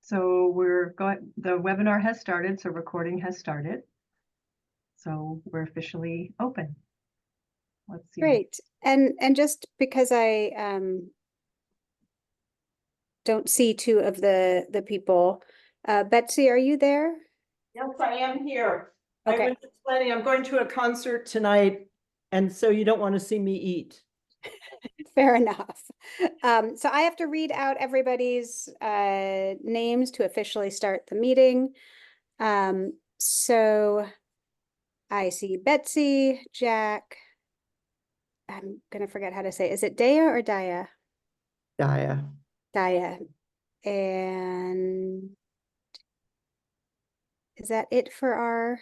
So the webinar has started, so recording has started. So we're officially open. Let's see. Great. And just because I don't see two of the people, Betsy, are you there? Yes, I am here. Okay. I was planning, I'm going to a concert tonight, and so you don't want to see me eat. Fair enough. So I have to read out everybody's names to officially start the meeting. So I see Betsy, Jack. I'm gonna forget how to say it. Is it Daya or Daya? Daya. Daya. And is that it for our?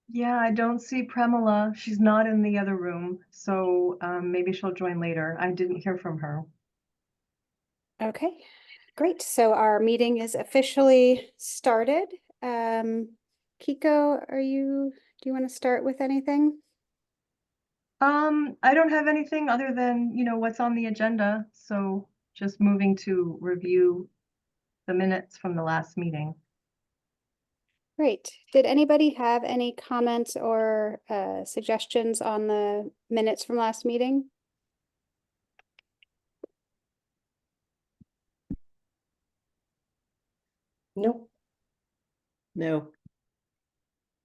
Yeah, I don't see Premila. She's not in the other room, so maybe she'll join later. I didn't hear from her. Okay, great. So our meeting is officially started. Kiko, do you want to start with anything? I don't have anything other than, what's on the agenda. So just moving to review the minutes from the last meeting. Great. Did anybody have any comments or suggestions on the minutes from last meeting? Nope. No.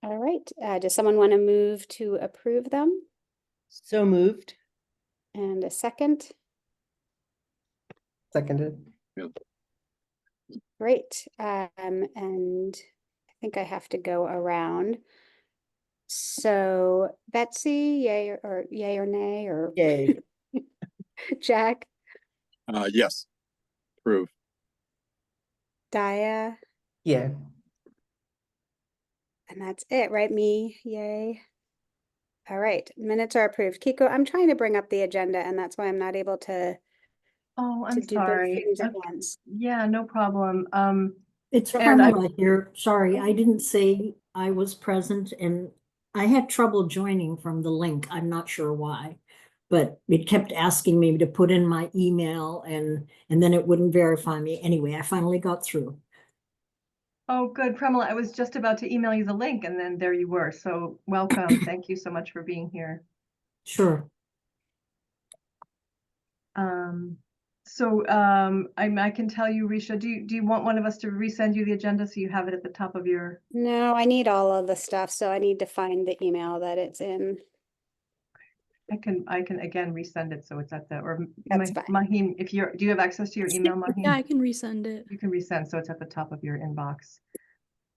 All right. Does someone want to move to approve them? So moved. And a second? Seconded. Great. And I think I have to go around. So Betsy, yay or nay, or Yay. Jack, Yes, approve. Daya, Yeah. and that's it, right? Me, yay. All right, minutes are approved. Kiko, I'm trying to bring up the agenda, and that's why I'm not able to Oh, I'm do both sorry. things at once. Yeah, no problem. It's And I- Pamela here. Sorry, I didn't say I was present and I had trouble joining from the link. I'm not sure why. But it kept asking me to put in my email and then it wouldn't verify me. Anyway, I finally got through. Oh, good, Premila. I was just about to email you the link and then there you were. So welcome. Thank you so much for being here. Sure. I can tell you, Risha, do you want one of us to resend you the agenda so you have it at the top of your? No, I need all of the stuff, so I need to find the email that it's in. I can again resend it so it's at the, or That's fine. Mahim, do you have access to your email, Mahim? Yeah, I can resend it. You can resend, so it's at the top of your inbox.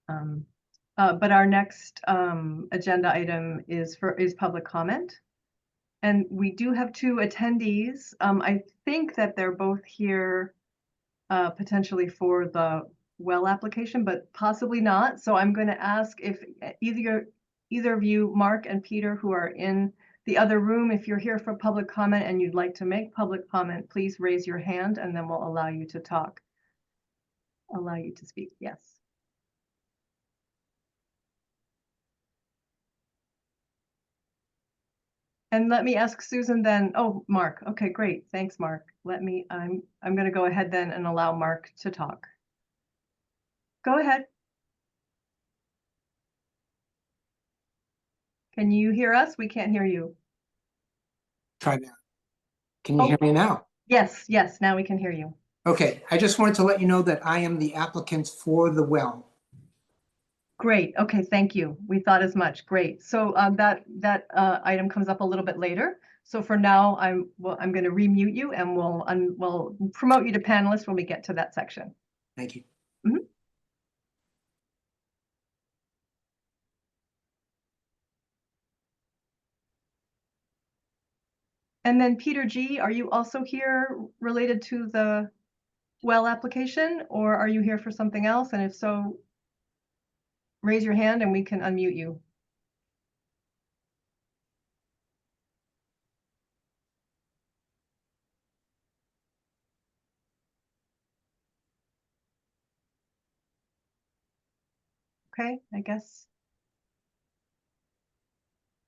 But our next agenda item is public comment. And we do have two attendees. I think that they're both here potentially for the well application, but possibly not. So I'm going to ask if either of you, Mark and Peter, who are in the other room, if you're here for public comment and you'd like to make public comment, please raise your hand and then we'll allow you to talk. Allow you to speak. Yes. And let me ask Susan then. Oh, Mark. Okay, great. Thanks, Mark. I'm going to go ahead then and allow Mark to talk. Go ahead. Can you hear us? We can't hear you. Try now. Can you hear me now? Yes, now we can hear you. Okay, I just wanted to let you know that I am the applicant for the well. Great. Okay, thank you. We thought as much. Great. So that item comes up a little bit later. So for now, I'm going to remute you and we'll promote you to panelist when we get to that section. Thank you. Mm-hmm. And then Peter G., are you also here related to the well application, or are you here for something else? And if so, raise your hand and we can unmute you. Okay, I guess.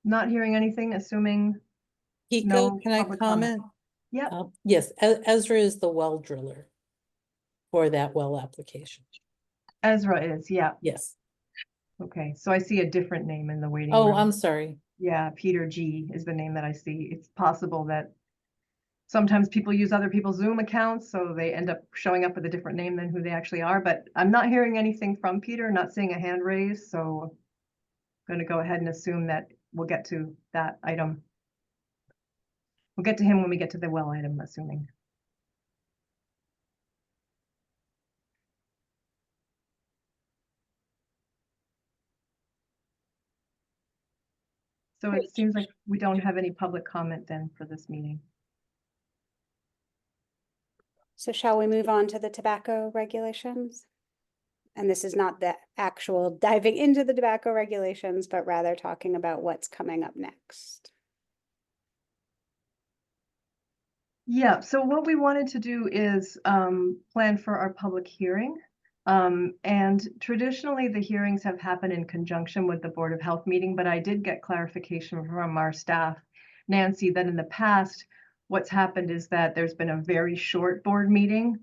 Not hearing anything, assuming. Kiko, No can I public comment. comment? Yep, Yes, Ezra is the well driller for that well application. Ezra is, yeah. Yes. Okay, so I see a different name in the waiting Oh, room. I'm sorry. Yeah, Peter G is the name that I see. It's possible that sometimes people use other people's Zoom accounts, so they end up showing up with a different name than who they actually are, but I'm not hearing anything from Peter, not seeing a hand raised, so I'm gonna go ahead and assume that we'll get to that item. We'll get to him when we get to the well item, assuming. So it Great. seems like we don't have any public comment then for this meeting. So shall we move on to the tobacco regulations? And this is not the actual diving into the tobacco regulations, but rather talking about what's coming up next. Yeah, so what we wanted to do is plan for our public hearing. And traditionally, the hearings have happened in conjunction with the Board of Health meeting, but I did get clarification from our staff, Nancy, that in the past, what's happened is that there's been a very short board meeting,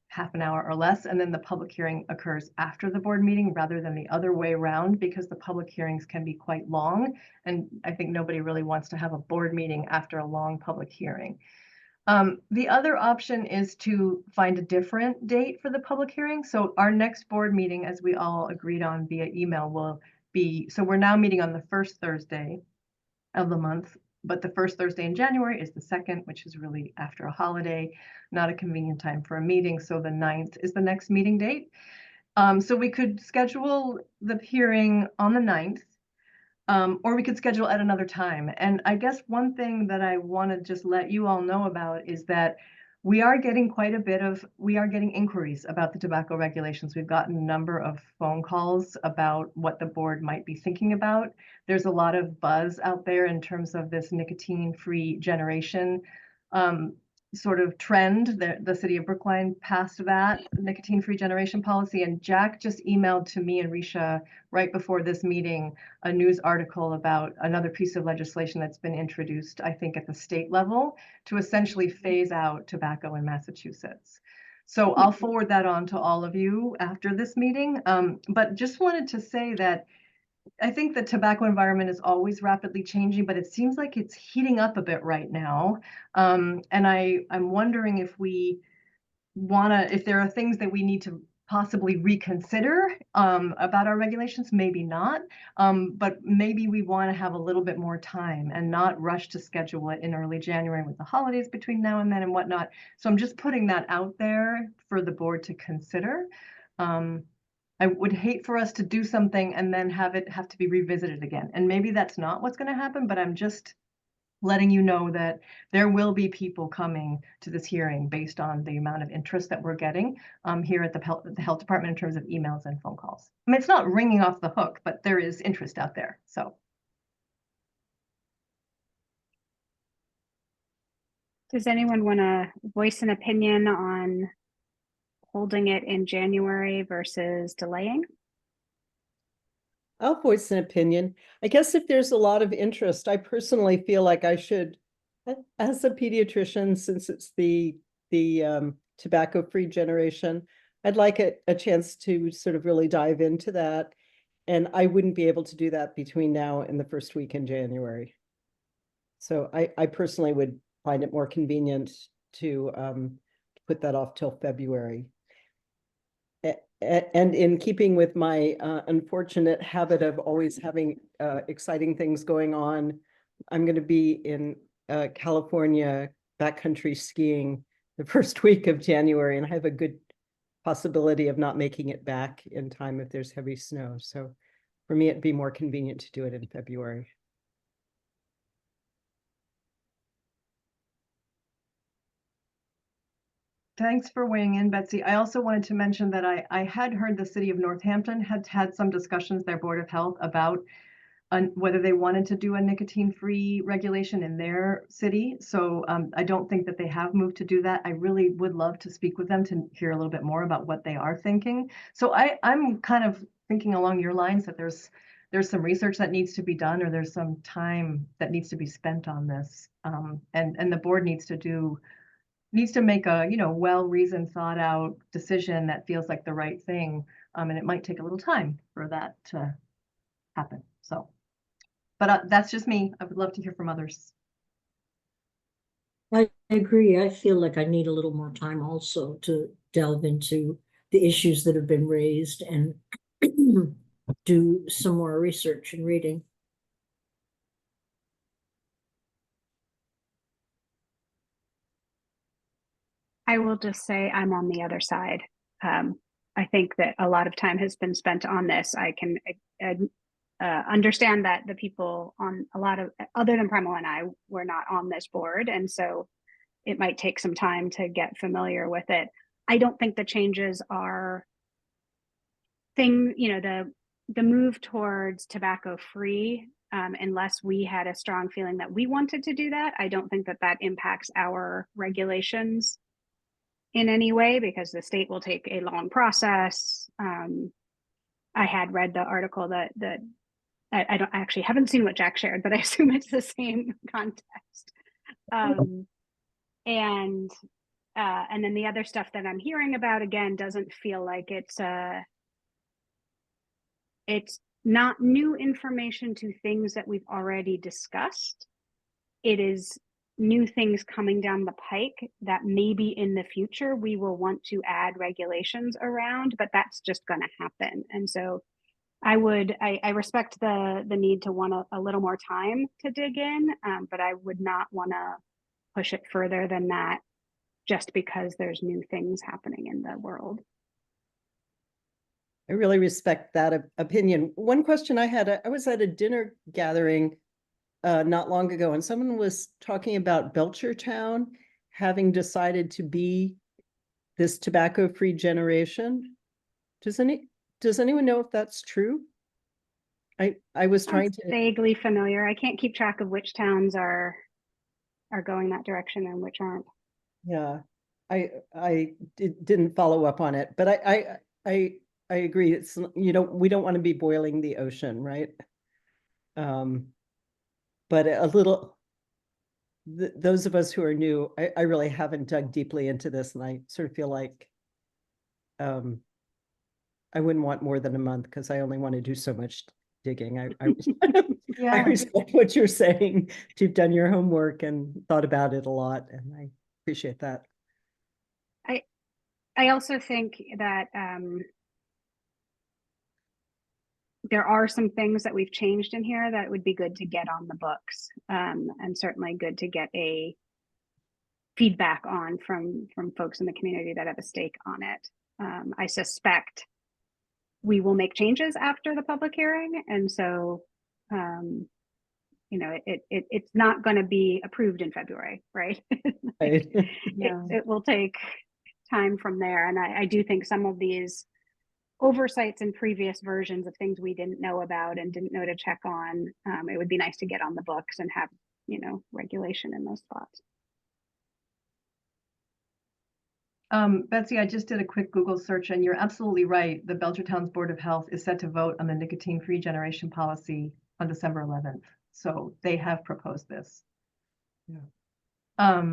half an hour or less, and then the public hearing occurs after the board meeting rather than the other way around, because the public hearings can be quite long. And I think nobody really wants to have a board meeting after a long public hearing. The other option is to find a different date for the public hearing. So our next board meeting, as we all agreed on via email, will be, so we're now meeting on the first Thursday of the month, but the first Thursday in January is the 2nd, which is really after a holiday, not a convenient time for a meeting. So the 9th is the next meeting date. So we could schedule the hearing on the 9th. Or we could schedule at another time. And I guess one thing that I want to just let you all know about is that we are getting inquiries about the tobacco regulations. We've gotten a number of phone calls about what the board might be thinking about. There's a lot of buzz out there in terms of this nicotine-free generation sort of trend. The city of Brookline passed that nicotine-free generation policy, and Jack just emailed to me and Risha right before this meeting a news article about another piece of legislation that's been introduced, I think, at the state level to essentially phase out tobacco in Massachusetts. So I'll forward that on to all of you after this meeting. But just wanted to say that I think the tobacco environment is always rapidly changing, but it seems like it's heating up a bit right now. And I'm wondering if if there are things that we need to possibly reconsider about our regulations, maybe not, but maybe we want to have a little bit more time and not rush to schedule it in early January with the holidays between now and then and whatnot. So I'm just putting that out there for the board to consider. I would hate for us to do something and then have it have to be revisited again. And maybe that's not what's going to happen, but I'm just letting you know that there will be people coming to this hearing based on the amount of interest that we're getting here at the health department in terms of emails and phone calls. I mean, it's not ringing off the hook, but there is interest out there. So. Does anyone want to voice an opinion on holding it in January versus delaying? I'll voice an opinion. I guess if there's a lot of interest, I personally feel like I should, as a pediatrician, since it's the tobacco-free generation, I'd like a chance to sort of really dive into that. And I wouldn't be able to do that between now and the first week in January. So I personally would find it more convenient to put that off till February. And in keeping with my unfortunate habit of always having exciting things going on, I'm going to be in California backcountry skiing the first week of January, and I have a good possibility of not making it back in time if there's heavy snow. So for me, it'd be more convenient to do it in February. Thanks for weighing in, Betsy. I also wanted to mention that I had heard the city of Northampton had some discussions, their Board of Health, about whether they wanted to do a nicotine-free regulation in their city. So I don't think that they have moved to do that. I really would love to speak with them to hear a little bit more about what they are thinking. So I'm kind of thinking along your lines that there's there's some research that needs to be done, or there's some time that needs to be spent on this. And the board needs to make a, well-reasoned, thought out decision that feels like the right thing. And it might take a little time for that to happen. So, but that's just me. I would love to hear from others. I agree. I feel like I need a little more time also to delve into the issues that have been raised and do some more research and reading. I will just say I'm on the other side. I think that a lot of time has been spent on this. I can understand that the people on a lot of, other than Primal and I, were not on this board. And so it might take some time to get familiar with it. I don't think the changes are the move towards tobacco free, unless we had a strong feeling that we wanted to do that. I don't think that that impacts our regulations in any way, because the state will take a long process. I had read the article that I don't actually haven't seen what Jack shared, but I assume it's the same context. And then the other stuff that I'm hearing about, again, doesn't feel like it's not new information to things that we've already discussed. It is new things coming down the pike that maybe in the future we will want to add regulations around, but that's just going to happen. And so I respect the need to want a little more time to dig in, but I would not want to push it further than that just because there's new things happening in the world. I really respect that opinion. One question I had, I was at a dinner gathering not long ago, and someone was talking about Belchertown having decided to be this tobacco-free generation. Does anyone know if that's true? I was trying to vaguely familiar. I can't keep track of which towns are going that direction and which aren't. Yeah, I didn't follow up on it, but I agree. It's, we don't want to be boiling the ocean, right? But a little, those of us who are new, I really haven't dug deeply into this, and I sort of feel like I wouldn't want more than a month because I only want to do so much digging. I Yeah. respect what you're saying. You've done your homework and thought about it a lot, and I appreciate that. I also think that there are some things that we've changed in here that would be good to get on the books, and certainly good to get a feedback on from folks in the community that have a stake on it. I suspect we will make changes after the public hearing, and so it's not going to be approved in February, right? Right. It will take time from there, and I do think some of these oversights in previous versions of things we didn't know about and didn't know to check on, it would be nice to get on the books and have regulation in those spots. Betsy, I just did a quick Google search, and you're absolutely right. The Belchertown's Board of Health is set to vote on the nicotine-free generation policy on December 11th. So they have proposed this. Yeah.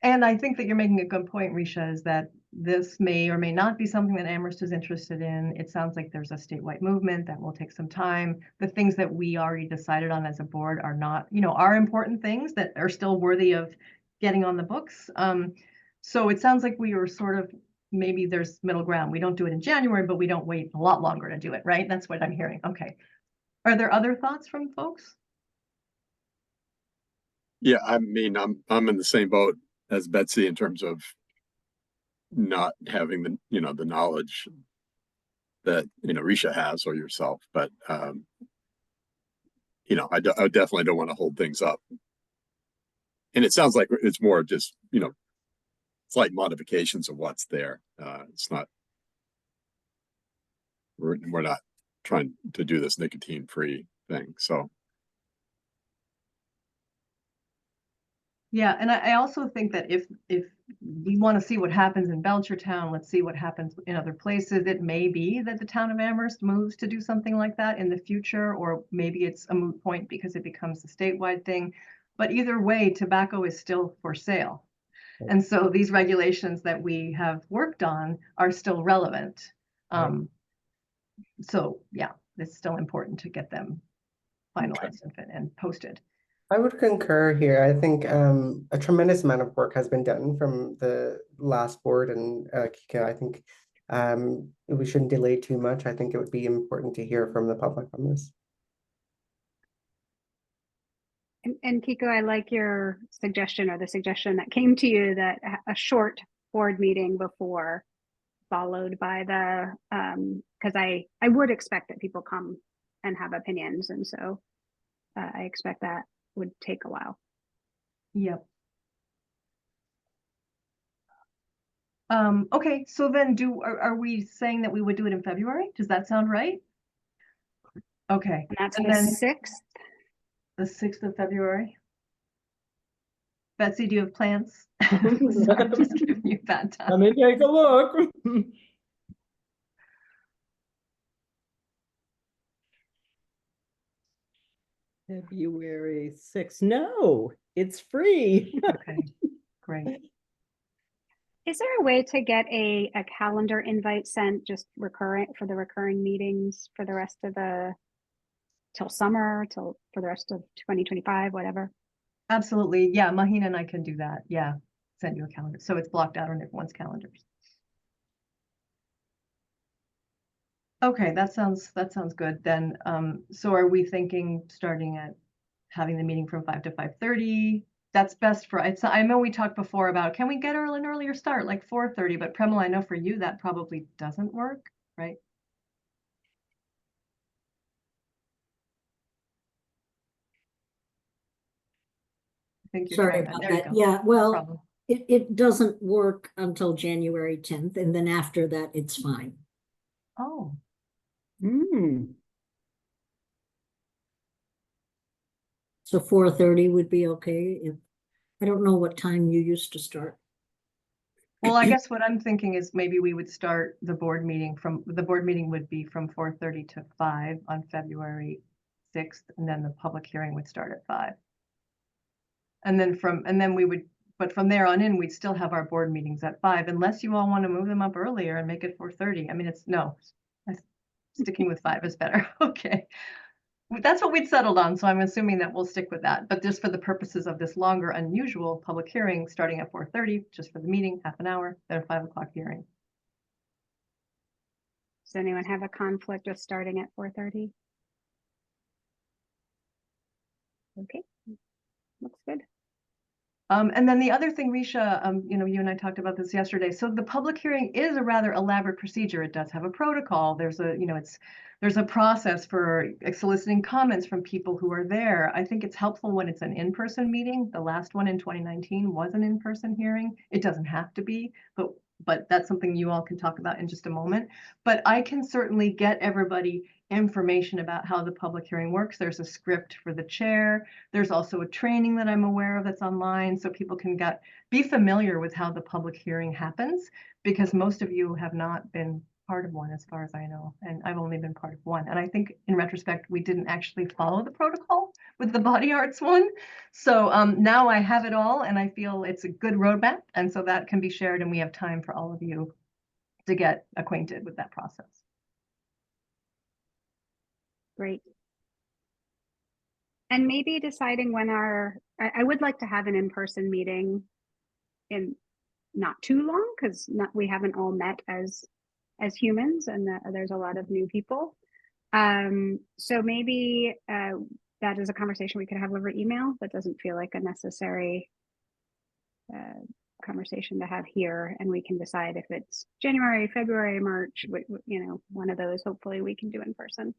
And I think that you're making a good point, Risha, is that this may or may not be something that Amherst is interested in. It sounds like there's a statewide movement that will take some time. The things that we already decided on as a board are not, are important things that are still worthy of getting on the books. So it sounds like we were sort of, maybe there's middle ground. We don't do it in January, but we don't wait a lot longer to do it, right? That's what I'm hearing. Okay. Are there other thoughts from folks? Yeah, I mean, I'm in the same boat as Betsy in terms of not having the, the knowledge that, Risha has or yourself, but, I definitely don't want to hold things up. And it sounds like it's more just, slight modifications of what's there. It's not, we're not trying to do this nicotine-free thing, so. Yeah, and I also think that if we want to see what happens in Belchertown, let's see what happens in other places. It may be that the town of Amherst moves to do something like that in the future, or maybe it's a moot point because it becomes a statewide thing. But either way, tobacco is still for sale. And so these regulations that we have worked on are still relevant. So yeah, it's still important to get them finalized and posted. I would concur here. I think a tremendous amount of work has been done from the last board, and Kika, I think we shouldn't delay too much. I think it would be important to hear from the public on this. And Kiko, I like your suggestion, or the suggestion that came to you, that a short board meeting before, followed by the, because I would expect that people come and have opinions, and so I expect that would take a while. Yep. Okay, so then are we saying that we would do it in February? Does that sound right? Okay, And that's And the then- 6th. the 6th of February. Betsy, do you have plans? Sorry, I'm just giving you a bad time. Let me take a look. February 6th. No, it's free. Okay, great. Is there a way to get a calendar invite sent, just recurrent, for the recurring meetings for the rest of till summer, for the rest of 2025, whatever? Absolutely. Yeah, Mahina and I can do that. Yeah, send you a calendar. So it's blocked out on everyone's calendars. Okay, that sounds good then. So are we thinking starting at having the meeting from 5 to 5:30? That's best for, I know we talked before about, can we get an earlier start, like 4:30, but Premal, I know for you that probably doesn't work, right? I think you're Sorry trying about there you that. go. Yeah, No well, problem. it doesn't work until January 10th, and then after that, it's fine. Oh, Hmm. So 4:30 would be okay. I don't know what time you used to start. well, I guess what I'm thinking is maybe we would start the board meeting would be from 4:30 to 5 on February 6th, and then the public hearing would start at 5. And then we would, but from there on in, we'd still have our board meetings at 5, unless you all want to move them up earlier and make it 4:30. I mean, sticking with 5 is better. Okay. That's what we'd settled on, so I'm assuming that we'll stick with that. But just for the purposes of this longer, unusual public hearing, starting at 4:30, just for the meeting, half an hour, then a 5 o'clock hearing. Does anyone have a conflict with starting at 4:30? Okay, looks good. And then the other thing, Risha, you and I talked about this yesterday. So the public hearing is a rather elaborate procedure. It does have a protocol. There's a process for soliciting comments from people who are there. I think it's helpful when it's an in-person meeting. The last one in 2019 was an in-person hearing. It doesn't have to be, but that's something you all can talk about in just a moment. But I can certainly get everybody information about how the public hearing works. There's a script for the chair. There's also a training that I'm aware of that's online, so people can be familiar with how the public hearing happens, because most of you have not been part of one as far as I know, and I've only been part of one. And I think in retrospect, we didn't actually follow the protocol with the body arts one. So now I have it all, and I feel it's a good roadmap, and so that can be shared, and we have time for all of you to get acquainted with that process. Great. And maybe deciding when I would like to have an in-person meeting in not too long, because we haven't all met as humans, and there's a lot of new people. So maybe that is a conversation we could have over email. That doesn't feel like a necessary conversation to have here, and we can decide if it's January, February, March, one of those. Hopefully we can do in person.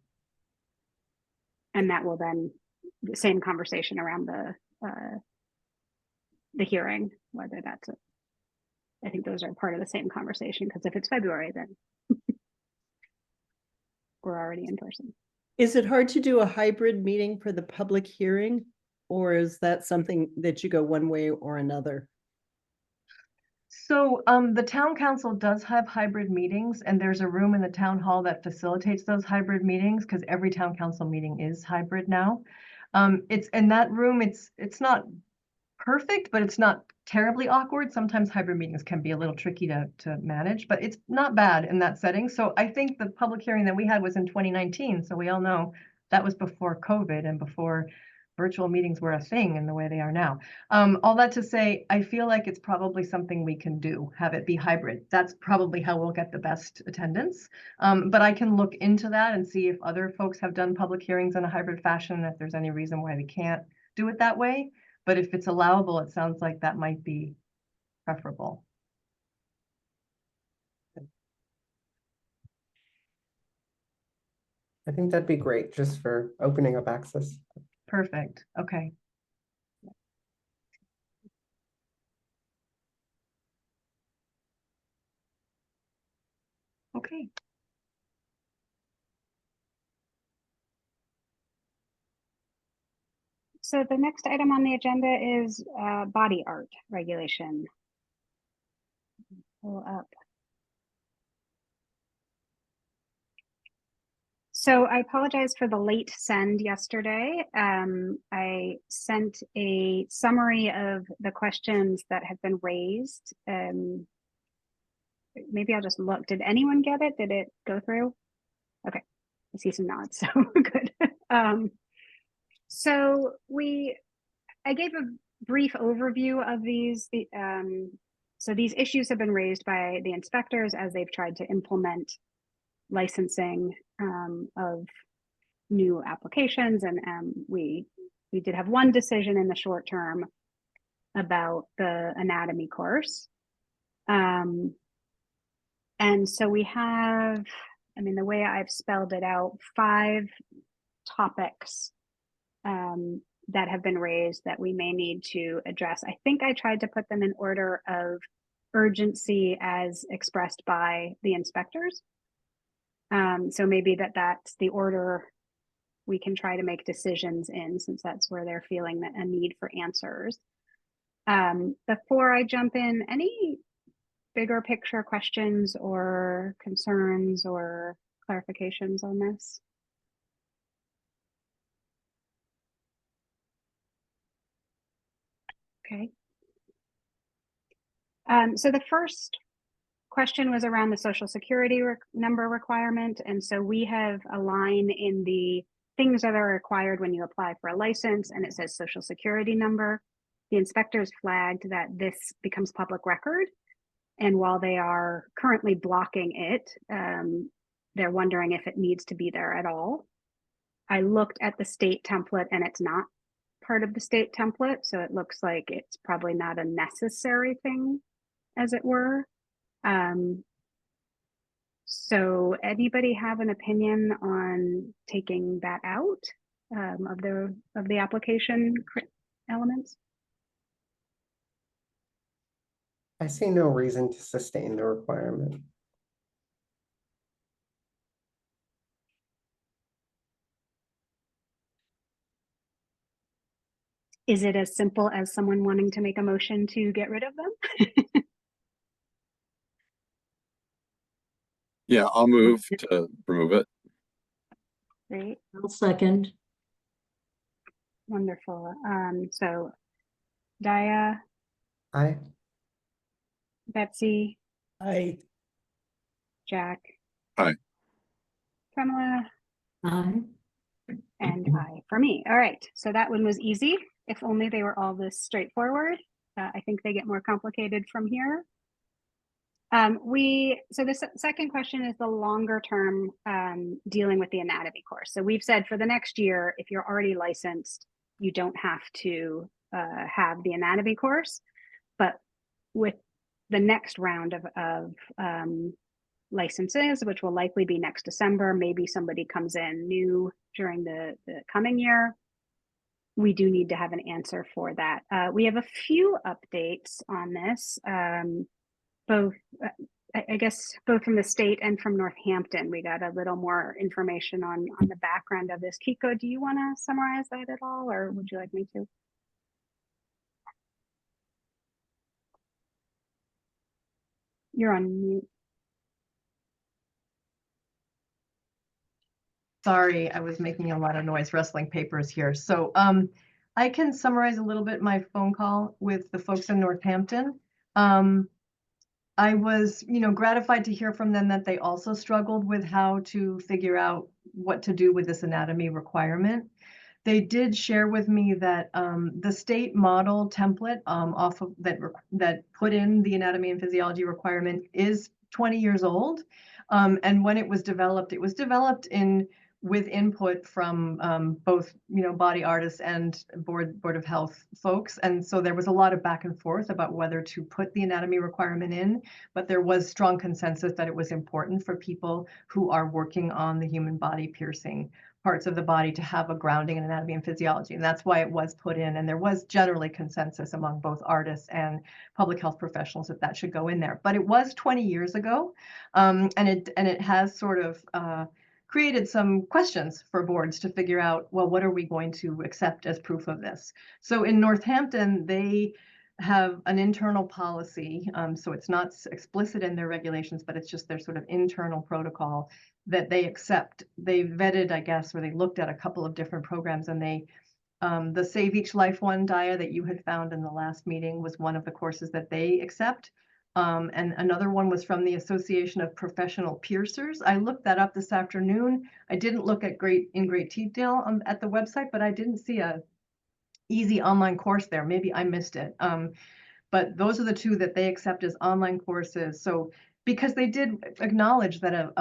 And that will then, the same conversation around the hearing, whether that's I think those are part of the same conversation, because if it's February, then we're already in person. Is it hard to do a hybrid meeting for the public hearing? or is that something that you go one way or another? So the town council does have hybrid meetings, and there's a room in the town hall that facilitates those hybrid meetings because every town council meeting is hybrid now. It's in that room, it's not perfect, but it's not terribly awkward. Sometimes hybrid meetings can be a little tricky to manage, but it's not bad in that setting. So I think the public hearing that we had was in 2019. So we all know that was before COVID and before virtual meetings were a thing in the way they are now. All that to say, I feel like it's probably something we can do, have it be hybrid. That's probably how we'll get the best attendance. But I can look into that and see if other folks have done public hearings in a hybrid fashion, if there's any reason why we can't do it that way. But if it's allowable, it sounds like that might be preferable. I think that'd be great just for opening up access. Perfect. Okay. Okay. So the next item on the agenda is body art regulation. Pull up. So I apologize for the late send yesterday. I sent a summary of the questions that have been raised. Maybe I'll just look. Did anyone get it? Did it go through? Okay, I see some nods, so good. So I gave a brief overview of these. So these issues have been raised by the inspectors as they've tried to implement licensing of new applications, and we did have one decision in the short term about the anatomy course. And so we have, I mean, the way I've spelled it out, 5 topics that have been raised that we may need to address. I think I tried to put them in order of urgency as expressed by the inspectors. So maybe that's the order we can try to make decisions in, since that's where they're feeling that a need for answers. Before I jump in, any bigger picture questions or concerns or clarifications on this? Okay. So the first question was around the social security number requirement. And so we have a line in the things that are required when you apply for a license, and it says social security number. The inspectors flagged that this becomes public record. And while they are currently blocking it, they're wondering if it needs to be there at all. I looked at the state template and it's not part of the state template. So it looks like it's probably not a necessary thing, as it were. So anybody have an opinion on taking that out of the application elements? I see no reason to sustain the requirement. Is it as simple as someone wanting to make a motion to get rid of them? Yeah, I'll move to remove it. Great, I'll second. wonderful. So Daya, Aye. Betsy, I Jack. Aye. Pamela, Aye. and I for me. All right, so that one was easy. If only they were all this straightforward. I think they get more complicated from here. So the second question is the longer term dealing with the anatomy course. So we've said for the next year, if you're already licensed, you don't have to have the anatomy course. But with the next round of licenses, which will likely be next December, maybe somebody comes in new during the coming year, we do need to have an answer for that. We have a few updates on this. Both I guess both from the state and from Northampton, we got a little more information on the background of this. Kiko, do you want to summarize that at all, or would you like me to? You're on mute. Sorry, I was making a lot of noise rustling papers here. So I can summarize a little bit my phone call with the folks in Northampton. I was, gratified to hear from them that they also struggled with how to figure out what to do with this anatomy requirement. They did share with me that the state model template off of that put in the anatomy and physiology requirement is 20 years old. And when it was developed with input from both, body artists and board of health folks. And so there was a lot of back and forth about whether to put the anatomy requirement in, but there was strong consensus that it was important for people who are working on the human body piercing parts of the body to have a grounding in anatomy and physiology. And that's why it was put in. And there was generally consensus among both artists and public health professionals that that should go in there. But it was 20 years ago. And it has sort of created some questions for boards to figure out, well, what are we going to accept as proof of this? So in Northampton, they have an internal policy. So it's not explicit in their regulations, but it's just their sort of internal protocol that they accept. They vetted, I guess, or they looked at a couple of different programs, and they the Save Each Life one, Dia, that you had found in the last meeting was one of the courses that they accept. And another one was from the Association of Professional Piercers. I looked that up this afternoon. I didn't look at in great detail at the website, but I didn't see a easy online course there. Maybe I missed it. But those are the two that they accept as online courses. So because they did acknowledge that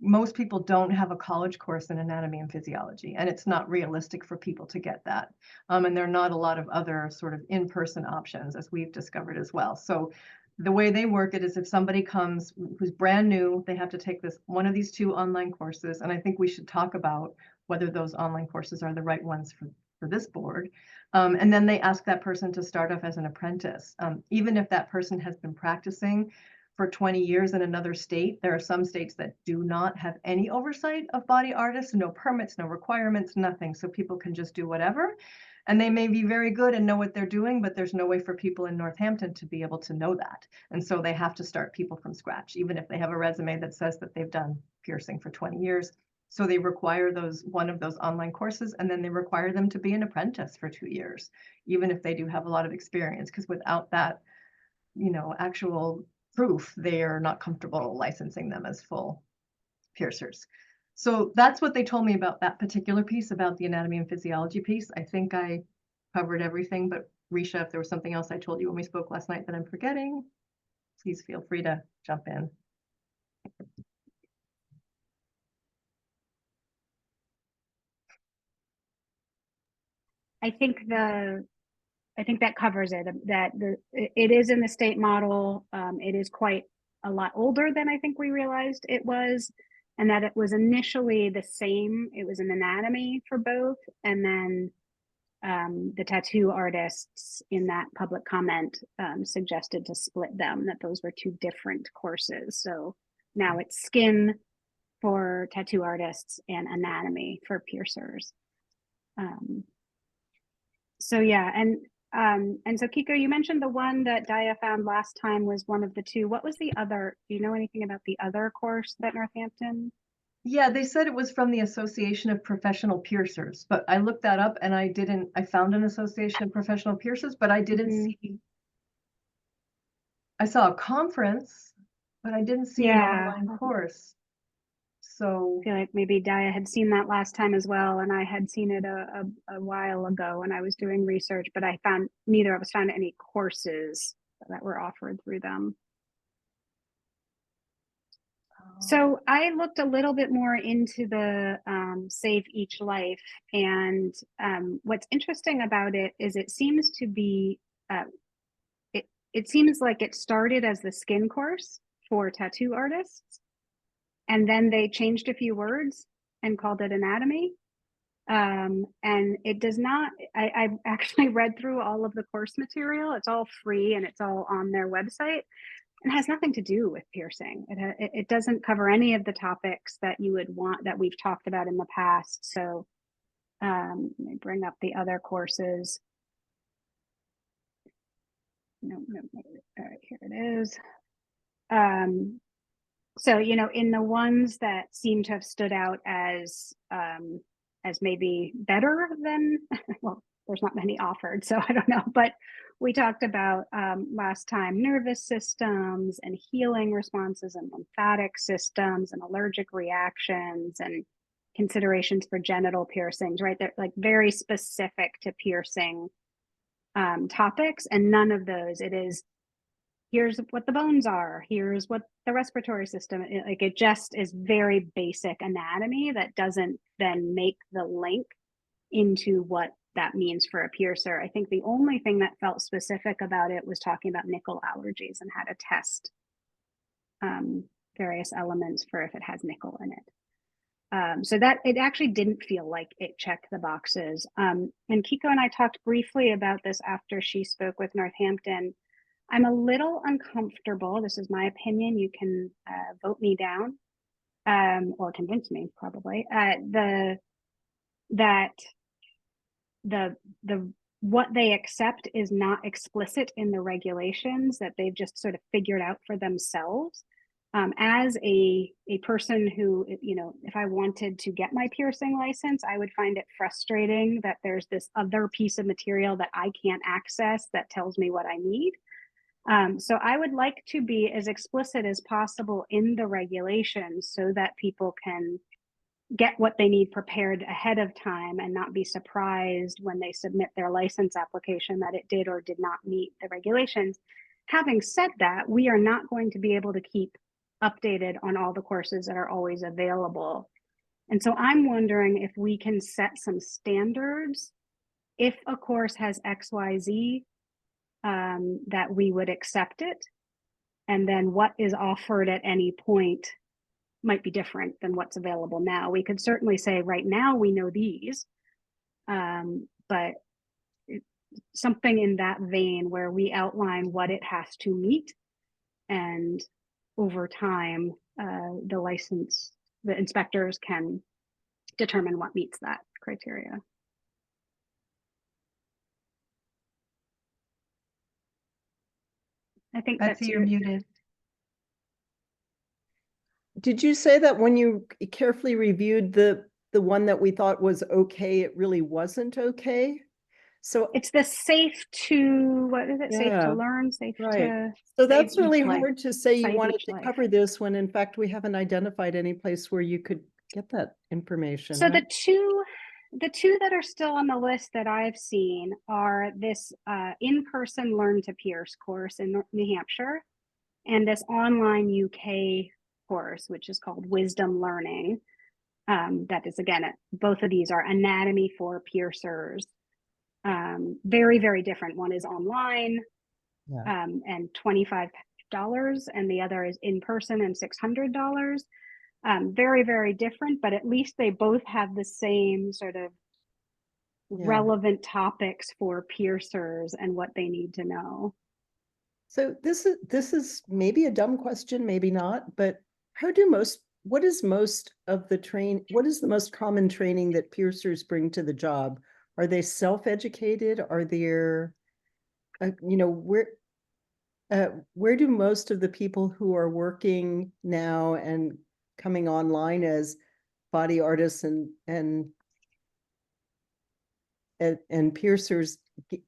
most people don't have a college course in anatomy and physiology, and it's not realistic for people to get that. And there are not a lot of other sort of in-person options, as we've discovered as well. So the way they work it is if somebody comes who's brand new, they have to take one of these two online courses. And I think we should talk about whether those online courses are the right ones for this board. And then they ask that person to start off as an apprentice. Even if that person has been practicing for 20 years in another state, there are some states that do not have any oversight of body artists, no permits, no requirements, nothing. So people can just do whatever. And they may be very good and know what they're doing, but there's no way for people in Northampton to be able to know that. And so they have to start people from scratch, even if they have a resume that says that they've done piercing for 20 years. So they require one of those online courses, and then they require them to be an apprentice for 2 years, even if they do have a lot of experience, because without that, actual proof, they are not comfortable licensing them as full piercers. So that's what they told me about that particular piece, about the anatomy and physiology piece. I think I covered everything, but Risha, if there was something else I told you when we spoke last night that I'm forgetting, please feel free to jump in. I think that covers it. It is in the state model. It is quite a lot older than I think we realized it was, and that it was initially the same. It was an anatomy for both, and then the tattoo artists in that public comment suggested to split them, that those were two different courses. So now it's skin for tattoo artists and anatomy for piercers. So yeah, and so Kiko, you mentioned the one that Dia found last time was one of the two. What was the other? Do you know anything about the other course that Northampton? Yeah, they said it was from the Association of Professional Piercers, but I looked that up and I found an Association of Professional Piercers, but I didn't see, I saw a conference, but I didn't see an online course. So I feel like maybe Dia had seen that last time as well, and I had seen it a while ago when I was doing research, but I found neither of us found any courses that were offered through them. So I looked a little bit more into the Save Each Life, and what's interesting about it is it seems to be, it seems like it started as the skin course for tattoo artists, and then they changed a few words and called it anatomy. And it does not, I've actually read through all of the course material. It's all free and it's all on their website. and has nothing to do with piercing. It doesn't cover any of the topics that you would want that we've talked about in the past. So let me bring up the other courses. No, all right, here it is. So, you know, in the ones that seem to have stood out as maybe better than, well, there's not many offered, so I don't know, but we talked about last time nervous systems and healing responses and lymphatic systems and allergic reactions and considerations for genital piercings, right? They're like very specific to piercing topics, and none of those, it is, here's what the bones are, here's what the respiratory system, like it just is very basic anatomy that doesn't then make the link into what that means for a piercer. I think the only thing that felt specific about it was talking about nickel allergies and how to test various elements for if it has nickel in it. So that it actually didn't feel like it checked the boxes. And Kiko and I talked briefly about this after she spoke with Northampton. I'm a little uncomfortable. This is my opinion. You can vote me down or convince me, probably. The what they accept is not explicit in the regulations, that they've just sort of figured out for themselves. As a person who, you know, if I wanted to get my piercing license, I would find it frustrating that there's this other piece of material that I can't access that tells me what I need. So I would like to be as explicit as possible in the regulations so that people can get what they need prepared ahead of time and not be surprised when they submit their license application that it did or did not meet the regulations. Having said that, we are not going to be able to keep updated on all the courses that are always available. And so I'm wondering if we can set some standards. If a course has XYZ, that we would accept it. And then what is offered at any point might be different than what's available now. We could certainly say right now we know these, but something in that vein where we outline what it has to meet, and over time, the inspectors can determine what meets that criteria. I think Betsy, you're muted. Did you say that when you carefully reviewed the one that we thought was okay, it really wasn't okay? So it's the safe to, what is it? Safe Yeah, to learn, safe right. to. So that's Save really each life. hard to say you Save wanted each to life. cover this when in fact we haven't identified any place where you could get that information. So right? the two that are still on the list that I've seen are this in-person Learn to Pierce course in New Hampshire, and this online UK course, which is called Wisdom Learning. That is, again, both of these are anatomy for piercers. Very, very different. One is online and $25, and the other is in person and $600. Very, very different, but at least they both have the same sort of relevant topics for piercers and what they need to know. So this is maybe a dumb question, maybe not, but what is the most common training that piercers bring to the job? Are they self-educated? Are there, where do most of the people who are working now and coming online as body artists and piercers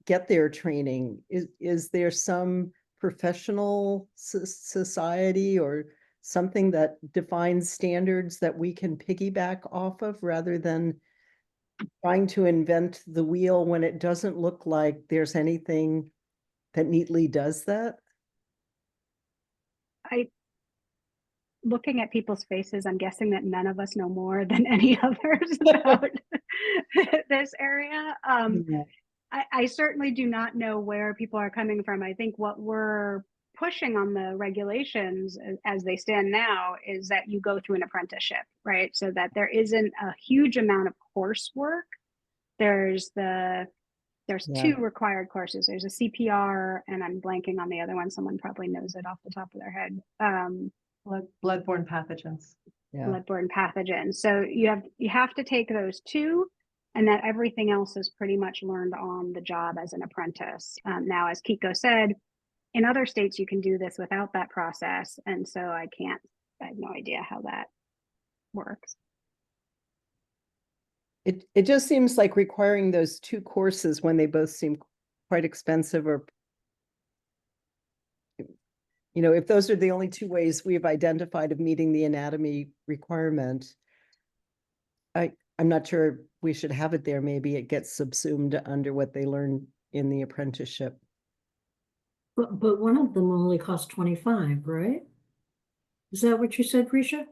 get their training? Is there some professional society or something that defines standards that we can piggyback off of rather than trying to invent the wheel when it doesn't look like there's anything that neatly does that? Looking at people's faces, I'm guessing that none of us know more than any others about this area. I certainly do not know where people are coming from. I think what we're pushing on the regulations as they stand now is that you go through an apprenticeship, right? So that there isn't a huge amount of coursework. There's the There's Yeah. 2 required courses. There's a CPR, and I'm blanking on the other one. Someone probably knows it off the top of their head. Bloodborne pathogens. Yeah. Bloodborne pathogens. So you have to take those 2, and that everything else is pretty much learned on the job as an apprentice. Now, as Kiko said, in other states you can do this without that process, and so I have no idea how that works. It just seems like requiring those 2 courses when they both seem quite expensive, or if those are the only 2 ways we've identified of meeting the anatomy requirement, I'm not sure we should have it there. Maybe it gets subsumed under what they learn in the apprenticeship. But one of them only costs 25, right? Is that what you said, Risha?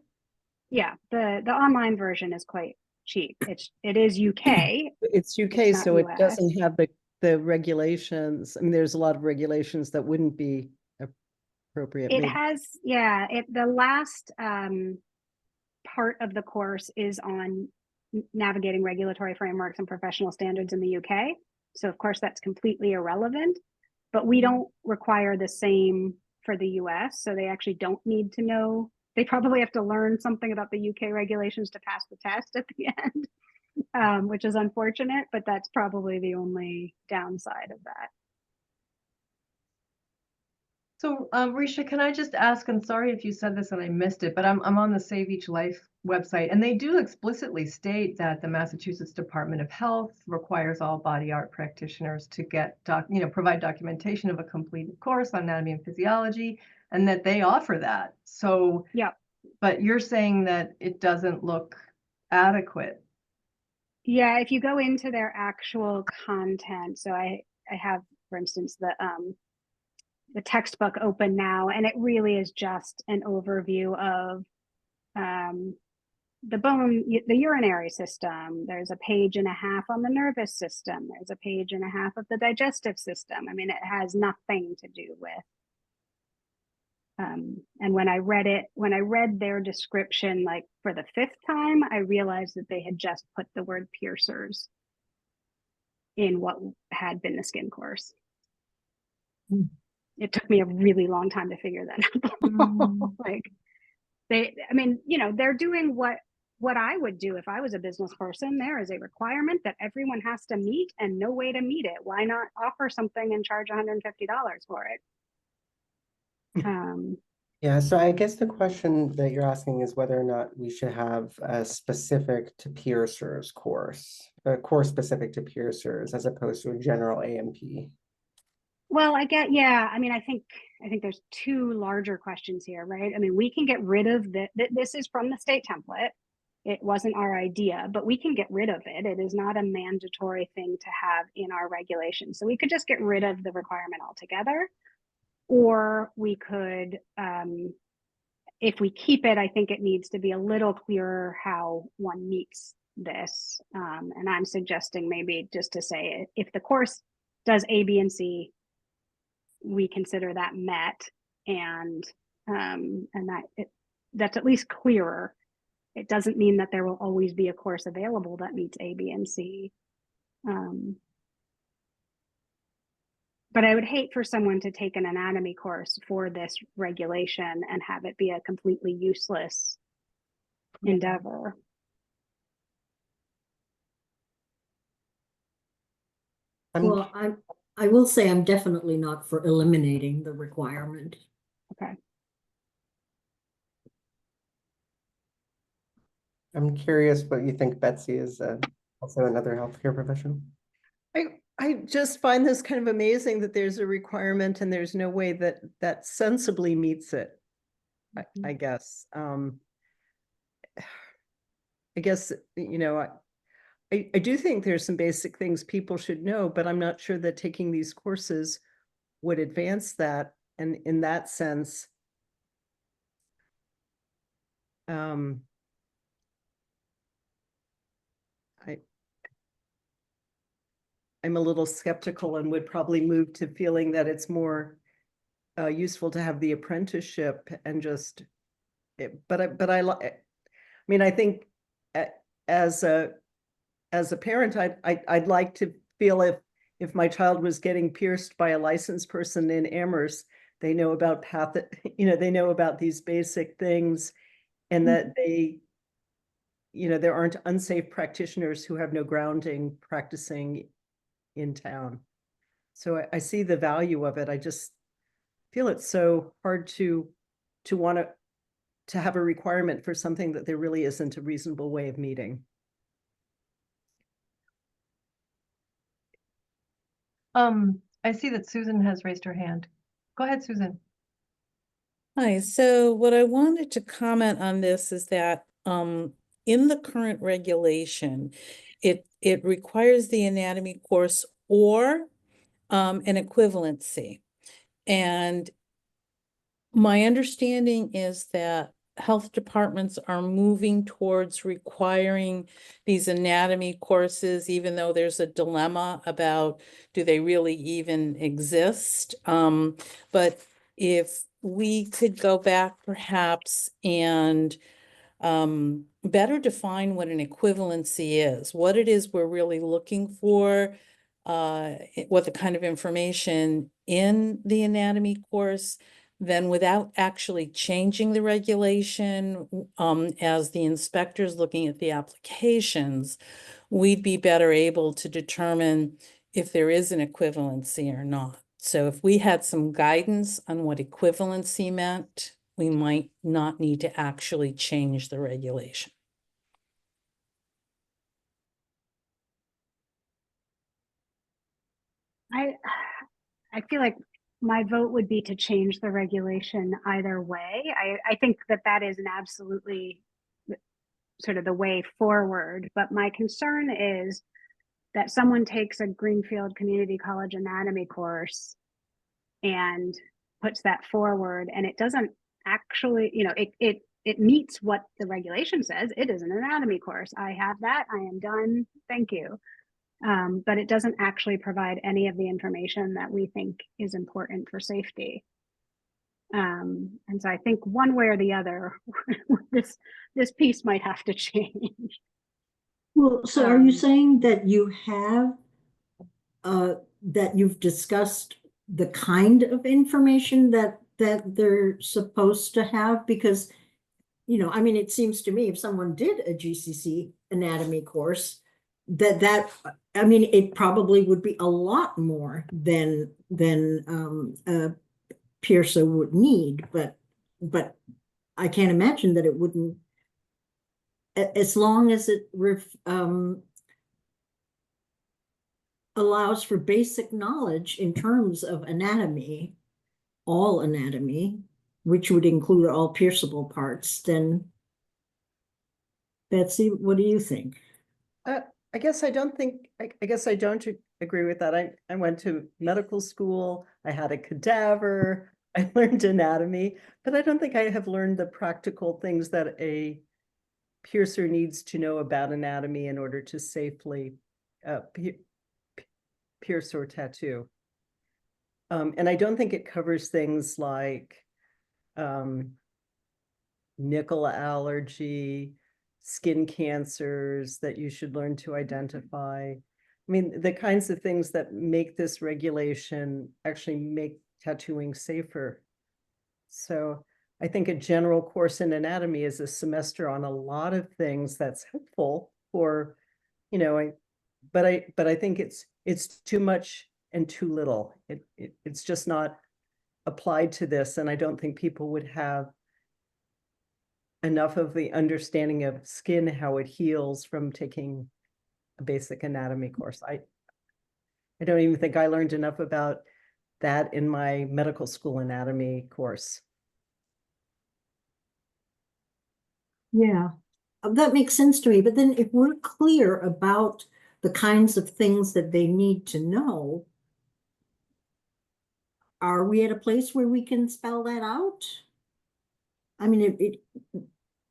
Yeah, the online version is quite cheap. It is UK. It's UK, It's not so it US. doesn't have the regulations. I mean, there's a lot of regulations that wouldn't be appropriate. It maybe. has, yeah, the last part of the course is on navigating regulatory frameworks and professional standards in the UK. So of course that's completely irrelevant, but we don't require the same for the US. So they actually don't need to know. They probably have to learn something about the UK regulations to pass the test at the end, which is unfortunate, but that's probably the only downside of that. So, Risha, can I just ask, and sorry if you said this and I missed it, but I'm on the Save Each Life website, and they do explicitly state that the Massachusetts Department of Health requires all body art practitioners to provide documentation of a completed course on anatomy and physiology, and that they offer that. So, yeah. But you're saying that it doesn't look adequate. Yeah, if you go into their actual content, so I have, for instance, the textbook open now, and it really is just an overview of the urinary system. There's a page and a half on the nervous system. There's a page and a half of the digestive system. I mean, it has nothing to do with. And when I read their description, like for the 5th time, I realized that they had just put the word piercers in what had been the skin course. It took me a really long time to figure that out. They're doing what I would do if I was a business person. There is a requirement that everyone has to meet and no way to meet it. Why not offer something and charge $150 for it? Yeah, so I guess the question that you're asking is whether or not we should have a specific to piercers course, a course specific to piercers as opposed to a general AMP. Well, I think there's 2 larger questions here, right? I mean, we can get rid of this is from the state template. It wasn't our idea, but we can get rid of it. It is not a mandatory thing to have in our regulations. So we could just get rid of the requirement altogether. Or we could, if we keep it, I think it needs to be a little clearer how one meets this. And I'm suggesting maybe just to say, if the course does A, B, and C, we consider that met, and that's at least clearer. It doesn't mean that there will always be a course available that meets A, B, and C. But I would hate for someone to take an anatomy course for this regulation and have it be a completely useless endeavor. Well, I will say I'm definitely not for eliminating the requirement. Okay. I'm curious what you think, Betsy, is also another healthcare professional. I just find this kind of amazing that there's a requirement and there's no way that sensibly meets it. I guess. I guess, I do think there's some basic things people should know, but I'm not sure that taking these courses would advance that. And in that sense, I'm a little skeptical and would probably move to feeling that it's more useful to have the apprenticeship and just, I think as a parent, I'd like to feel if my child was getting pierced by a licensed person in Amherst, they know about they know about these basic things, and that they, there aren't unsafe practitioners who have no grounding practicing in town. So I see the value of it. I just feel it's so hard to want to have a requirement for something that there really isn't a reasonable way of meeting. I see that Susan has raised her hand. Go ahead, Susan. Hi, so what I wanted to comment on this is that in the current regulation, it requires the anatomy course or an equivalency. And my understanding is that health departments are moving towards requiring these anatomy courses, even though there's a dilemma about do they really even exist? But if we could go back perhaps and better define what an equivalency is, what it is we're really looking for, what the kind of information in the anatomy course, then without actually changing the regulation, as the inspectors looking at the applications, we'd be better able to determine if there is an equivalency or not. So if we had some guidance on what equivalency meant, we might not need to actually change the regulation. I feel like my vote would be to change the regulation either way. I think that that is an absolutely sort of the way forward. But my concern is that someone takes a Greenfield Community College anatomy course and puts that forward, and it doesn't actually, it meets what the regulation says. It is an anatomy course. I have that. I am done. Thank you. But it doesn't actually provide any of the information that we think is important for safety. And so I think one way or the other, this piece might have to change. Well, so are you Um, saying that you have, that you've discussed the kind of information that they're supposed to have? Because, I mean, it seems to me if someone did a GCC anatomy course, I mean, it probably would be a lot more than Pearsa would need, but I can't imagine that it wouldn't, as long as it allows for basic knowledge in terms of anatomy, all anatomy, which would include all pierceable parts. Then, Betsy, what do you think? I guess I don't agree with that. I went to medical school, I had a cadaver, I learned anatomy, but I don't think I have learned the practical things that a piercer needs to know about anatomy in order to safely pierce or tattoo. And I don't think it covers things like nickel allergy, skin cancers that you should learn to identify. I mean, the kinds of things that make this regulation actually make tattooing safer. So I think a general course in anatomy is a semester on a lot of things that's helpful for, but I think it's too much and too little. It's just not applied to this, and I don't think people would have enough of the understanding of skin, how it heals, from taking a basic anatomy course. I don't even think I learned enough about that in my medical school anatomy course. Yeah, that makes sense to me. But then if we're clear about the kinds of things that they need to know, are we at a place where we can spell that out? I mean,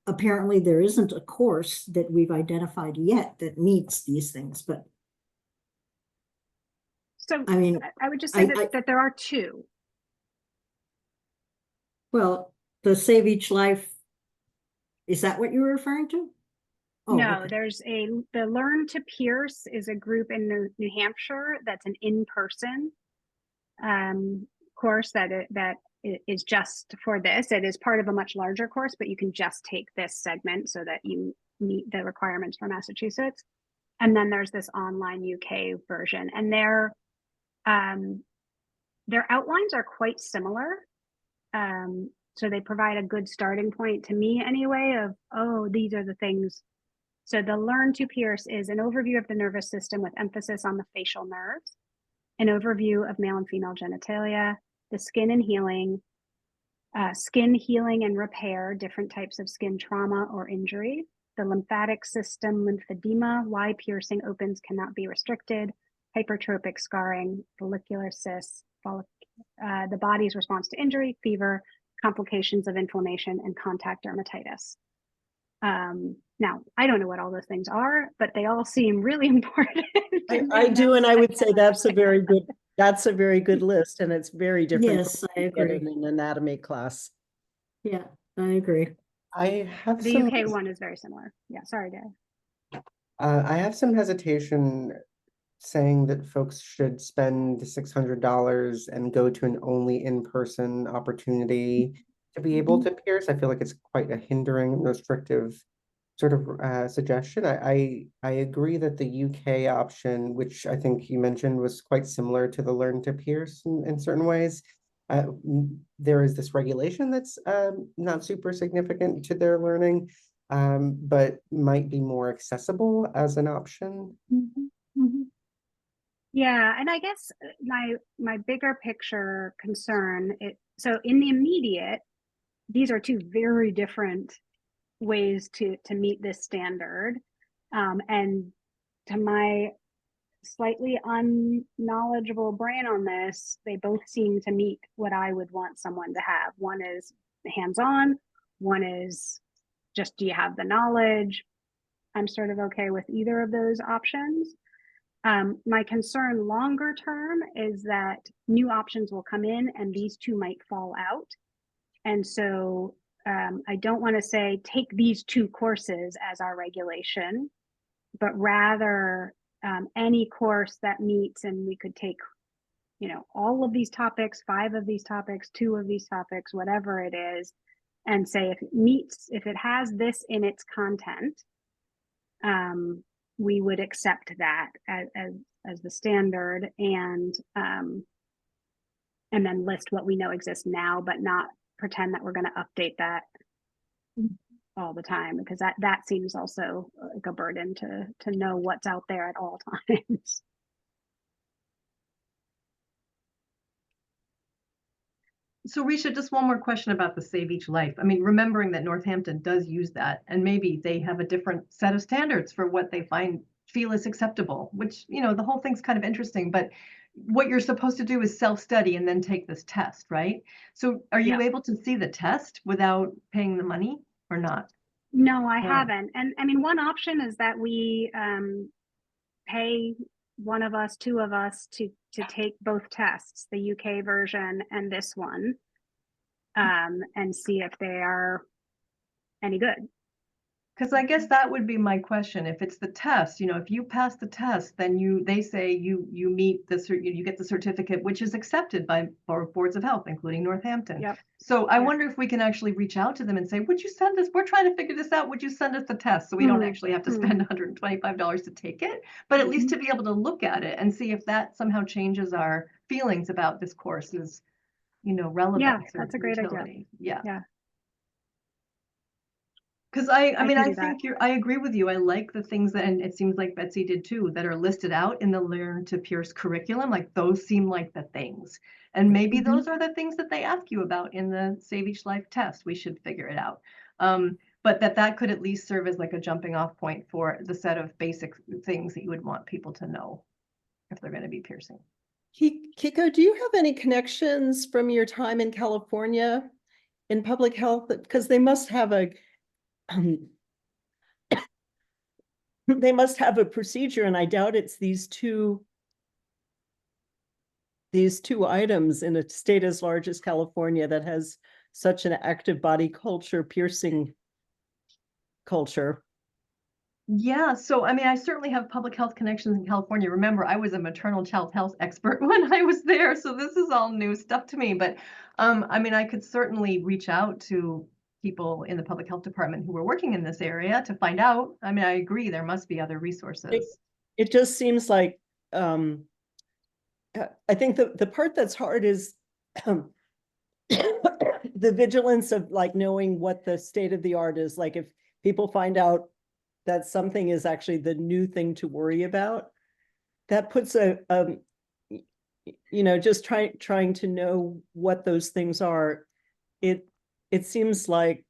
apparently there isn't a course that we've identified yet that meets these things, but so I mean, I would just say that there are two. well, the Save Each Life, is that what you were referring to? Oh, No, okay. there's the Learn to Pierce is a group in New Hampshire that's an in-person course that is just for this. It is part of a much larger course, but you can just take this segment so that you meet the requirements for Massachusetts. And then there's this online UK version, and their outlines are quite similar. So they provide a good starting point to me anyway of, oh, these are the things. So the Learn to Pierce is an overview of the nervous system with emphasis on the facial nerves, an overview of male and female genitalia, the skin and healing and repair, different types of skin trauma or injury, the lymphatic system lymphedema, why piercing opens cannot be restricted, hypertrophic scarring, follicular cysts, the body's response to injury, fever, complications of inflammation, and contact dermatitis. Now, I don't know what all those things are, but they all seem really important. I do, and I would say that's a very good list, and it's very different. Yes, from I what you get agree. in an anatomy class. Yeah, I agree. I have The some, UK one is very similar. Yeah, sorry, Dave. I have some hesitation saying that folks should spend $600 and go to an only in-person opportunity to be able to pierce. I feel like it's quite a hindering and restrictive sort of suggestion. I agree that the UK option, which I think you mentioned was quite similar to the Learn to Pierce in certain ways. There is this regulation that's not super significant to their learning, but might be more accessible as an option. Yeah, and I guess my bigger picture concern, so in the immediate, these are two very different ways to meet this standard. And to my slightly unknowledgeable brain on this, they both seem to meet what I would want someone to have. One is hands-on, one is just, do you have the knowledge? I'm sort of okay with either of those options. My concern longer term is that new options will come in and these two might fall out. And so I don't want to say take these two courses as our regulation, but rather any course that meets, and we could take, all of these topics, 5 of these topics, 2 of these topics, whatever it is, and say if it has this in its content, we would accept that as the standard, and then list what we know exists now, but not pretend that we're going to update that all the time, because that seems also like a burden to know what's out there at all times. So Risha, just one more question about the Save Each Life. I mean, remembering that Northampton does use that, and maybe they have a different set of standards for what they feel is acceptable, which, the whole thing's kind of interesting, but what you're supposed to do is self-study and then take this test, right? So are you able to see the test without paying the money or not? No, I haven't. And I mean, one option is that we pay one of us, 2 of us to take both tests, the UK version and this one, and see if they are any good. Because I guess that would be my question. If it's the test, if you pass the test, then they say you meet you get the certificate, which is accepted by boards of health, including Northampton. Yep. So I wonder if we can actually reach out to them and say, would you send us, we're trying to figure this out, would you send us the test? So we don't actually have to spend $125 to take it, but at least to be able to look at it and see if that somehow changes our feelings about this course is, relevant. Yeah, that's a great idea. Yeah. Because I agree with you. I like the things that, and it seems like Betsy did too, that are listed out in the Learn to Pierce curriculum. Like those seem like the things. And maybe those are the things that they ask you about in the Save Each Life test. We should figure it out. But that could at least serve as like a jumping off point for the set of basic things that you would want people to know if they're going to be piercing. Kiko, do you have any connections from your time in California in public health? Because they must have a procedure, and I doubt it's these two items in a state as large as California that has such an active body culture, piercing culture. Yeah, so I mean, I certainly have public health connections in California. Remember, I was a maternal child health expert when I was there, so this is all new stuff to me. But I mean, I could certainly reach out to people in the public health department who were working in this area to find out. I mean, I agree, there must be other resources. It just seems like, I think the part that's hard is the vigilance of like knowing what the state of the art is. Like if people find out that something is actually the new thing to worry about, that puts just trying to know what those things are. It seems like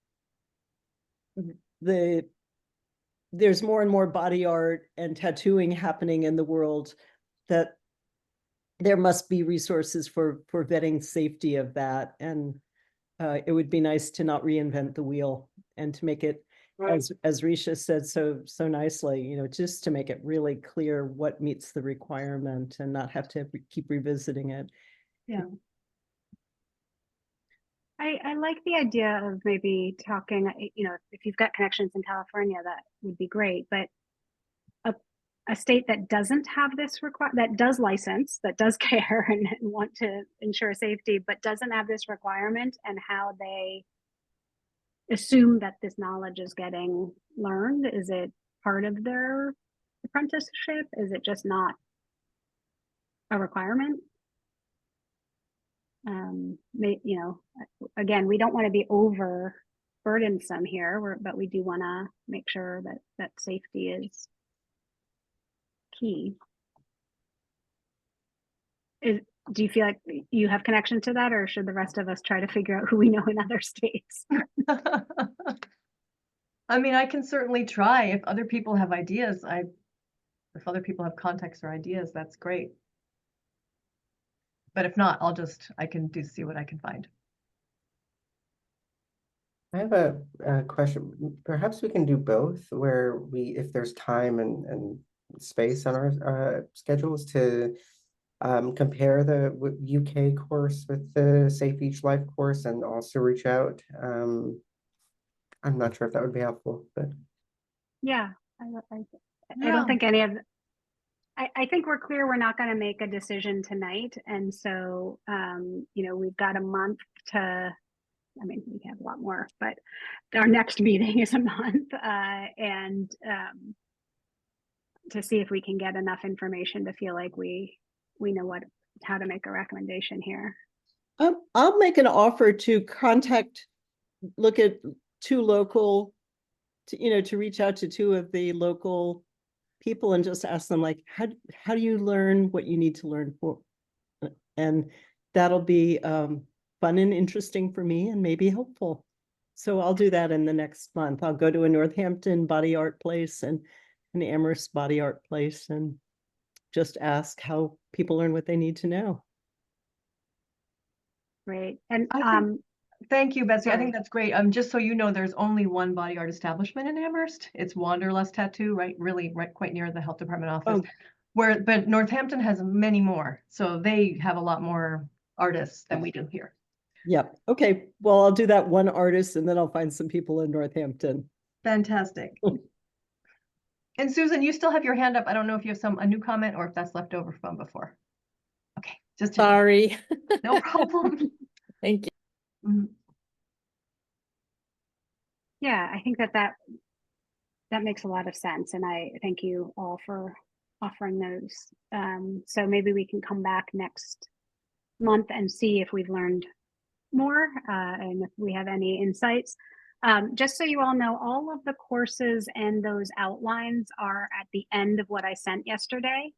there's more and more body art and tattooing happening in the world, that there must be resources for vetting safety of that. And it would be nice to not reinvent the wheel and to make it, as Risha said so nicely, just to make it really clear what meets the requirement and not have to keep revisiting it. Yeah. I like the idea of maybe talking, if you've got connections in California, that would be great, but a state that doesn't have this that does license, that does care and want to ensure safety, but doesn't have this requirement, and how they assume that this knowledge is getting learned. Is it part of their apprenticeship? Is it just not a requirement? Again, we don't want to be over burdensome here, but we do want to make sure that safety is key. Do you feel like you have connection to that, or should the rest of us try to figure out who we know in other states? I mean, I can certainly try. If other people have ideas, if other people have context or ideas, that's great. But if not, I can see what I can find. I have a question. Perhaps we can do both, where if there's time and space on our schedules, to compare the UK course with the Safe Beach Life course, and also reach out. I'm not sure if that would be helpful, but yeah, I don't think any of. I think we're clear we're not going to make a decision tonight, and so we've got a month to. I mean, we have a lot more, but our next meeting is a month, and to see if we can get enough information to feel like we know how to make a recommendation here. I'll make an offer to look at two local, to reach out to two of the local people and just ask them, like, how do you learn what you need to learn for? And that'll be fun and interesting for me and maybe helpful. So I'll do that in the next month. I'll go to a Northampton body art place and an Amherst body art place and just ask how people learn what they need to know. Great. And thank you, Betsy. Sorry. I think that's great. Just so you know, there's only one body art establishment in Amherst. It's Wanderlust Tattoo, right quite near the health department office. But Northampton has many more. So they have a lot more artists than we do here. Yep. Okay. Well, I'll do that one artist and then I'll find some people in Northampton. Fantastic. And Susan, you still have your hand up. I don't know if you have a new comment or if that's left over from before. Okay. Just Sorry. No problem. Thank you. Mm-hmm. Yeah, I think that makes a lot of sense. And I thank you all for offering those. So maybe we can come back next month and see if we've learned more and if we have any insights. Just so you all know, all of the courses and those outlines are at the end of what I sent yesterday.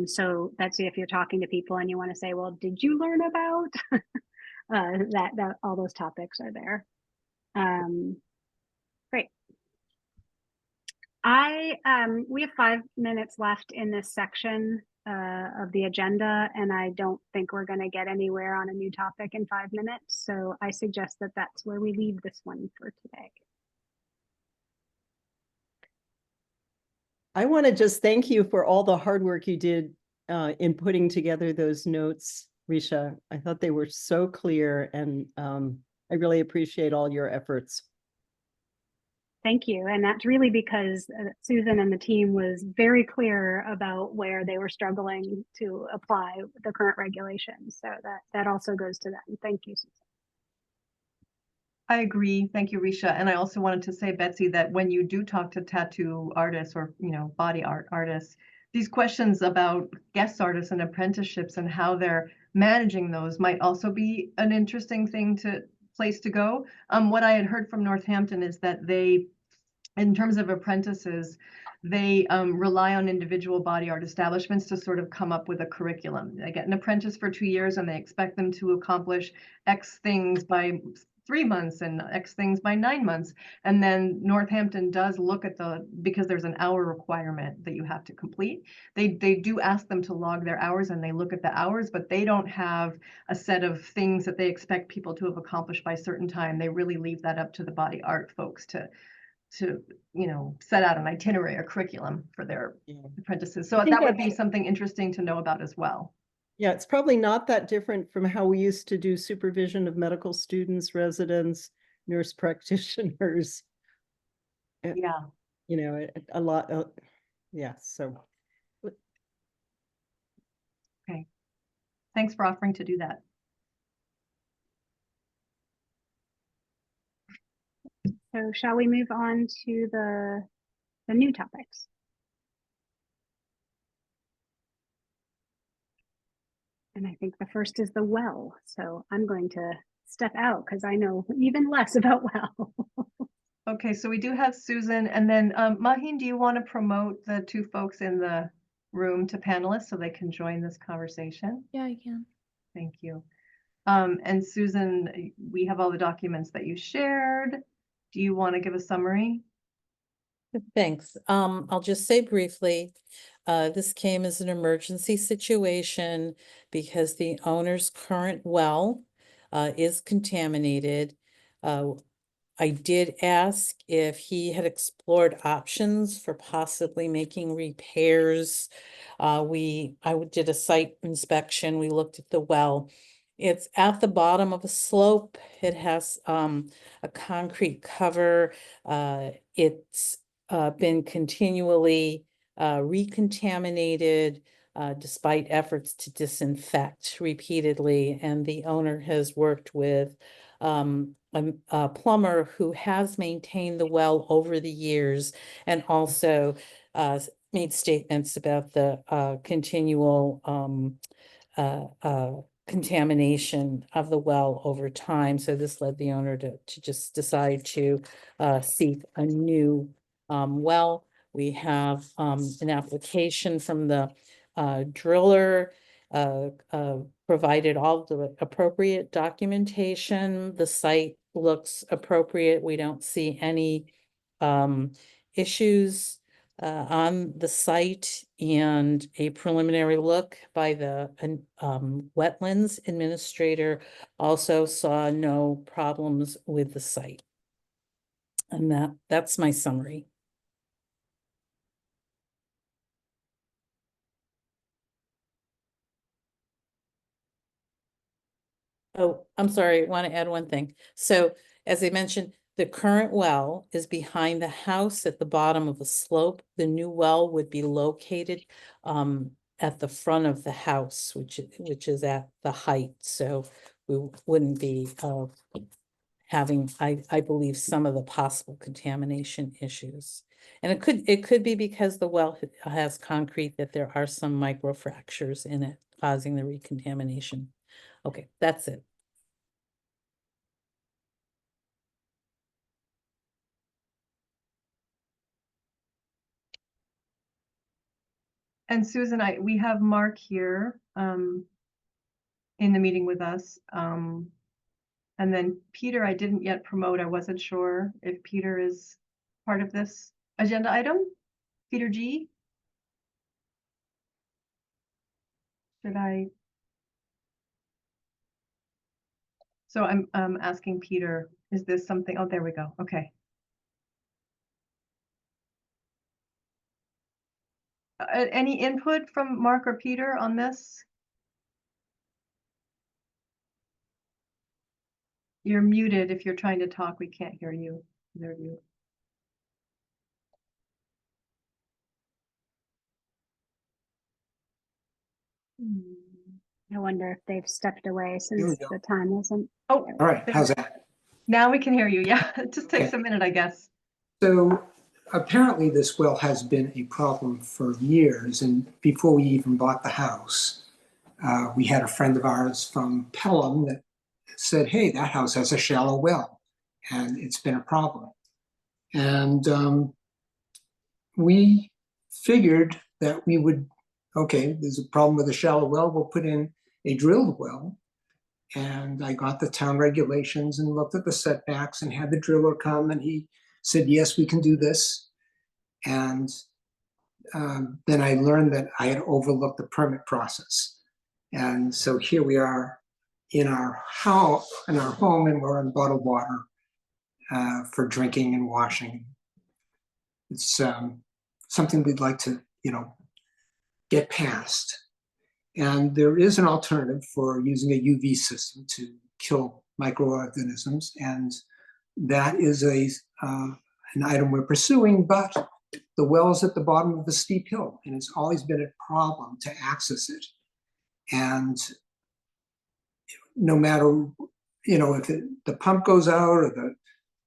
So Betsy, if you're talking to people and you want to say, well, did you learn about that all those topics are there. Great. We have 5 minutes left in this section of the agenda, and I don't think we're going to get anywhere on a new topic in 5 minutes. So I suggest that that's where we leave this one for today. I want to just thank you for all the hard work you did in putting together those notes, Risha. I thought they were so clear, and I really appreciate all your efforts. Thank you. And that's really because Susan and the team was very clear about where they were struggling to apply the current regulations. So that also goes to them. Thank you, Susan. I agree. Thank you, Risha. And I also wanted to say, Betsy, that when you do talk to tattoo artists or, body art artists, these questions about guest artists and apprenticeships and how they're managing those might also be an interesting place to go. What I had heard from Northampton is that they, in terms of apprentices, they rely on individual body art establishments to sort of come up with a curriculum. They get an apprentice for 2 years and they expect them to accomplish X things by 3 months and X things by 9 months. And then Northampton does look at because there's an hour requirement that you have to complete. They do ask them to log their hours and they look at the hours, but they don't have a set of things that they expect people to have accomplished by a certain time. They really leave that up to the body art folks to set out an itinerary or curriculum for their apprentices. So I think that would be that's- something interesting to know about as well. Yeah, it's probably not that different from how we used to do supervision of medical students, residents, nurse practitioners. Yeah. A lot, yeah, so. Thanks for offering to do that. So shall we move on to the new topics? And I think the first is the well. So I'm going to step out because I know even less about well. Okay, so we do have Susan, and then Maheen, do you want to promote the two folks in the room to panelists so they can join this conversation? Yeah, I can. Thank you. And Susan, we have all the documents that you shared. Do you want to give a summary? Thanks. I'll just say briefly, this came as an emergency situation because the owner's current well is contaminated. I did ask if he had explored options for possibly making repairs. I did a site inspection. We looked at the well. It's at the bottom of a slope. It has a concrete cover. It's been continually recontaminated despite efforts to disinfect repeatedly. And the owner has worked with a plumber who has maintained the well over the years and also made statements about the continual contamination of the well over time. So this led the owner to just decide to seek a new well. We have an application from the driller, provided all the appropriate documentation. The site looks appropriate. We don't see any issues on the site, and a preliminary look by the wetlands administrator also saw no problems with the site. And that's my summary. Oh, I'm sorry, I want to add one thing. So as I mentioned, the current well is behind the house at the bottom of a slope. The new well would be located at the front of the house, which is at the height. So we wouldn't be having, I believe, some of the possible contamination issues. And it could be because the well has concrete that there are some microfractures in it causing the recontamination. Okay, that's it. And Susan, we have Mark here in the meeting with us. And then Peter, I didn't yet promote. I wasn't sure if Peter is part of this agenda item. Peter G. Should I? So I'm asking Peter, is this something? Oh, there we go. Okay. Any input from Mark or Peter on this? You're muted if you're trying to talk. We can't hear you. Either of you. I wonder if they've stepped away we since go. the time wasn't. Oh, All right, how's that? now we can hear you. Yeah, it just takes a minute, I guess. So apparently this well has been a problem for years, and before we even bought the house, we had a friend of ours from Pelham that said, hey, that house has a shallow well, and it's been a problem. And we figured that we would, okay, there's a problem with a shallow well, we'll put in a drilled well. And I got the town regulations and looked at the setbacks and had the driller come, and he said, yes, we can do this. And then I learned that I had overlooked the permit process. And so here we are in our house, in our home, and we're on bottled water for drinking and washing. It's something we'd like to, get past. And there is an alternative for using a UV system to kill microorganisms, and that is an item we're pursuing, but the well is at the bottom of the steep hill, and it's always been a problem to access it. And no matter, if the pump goes out or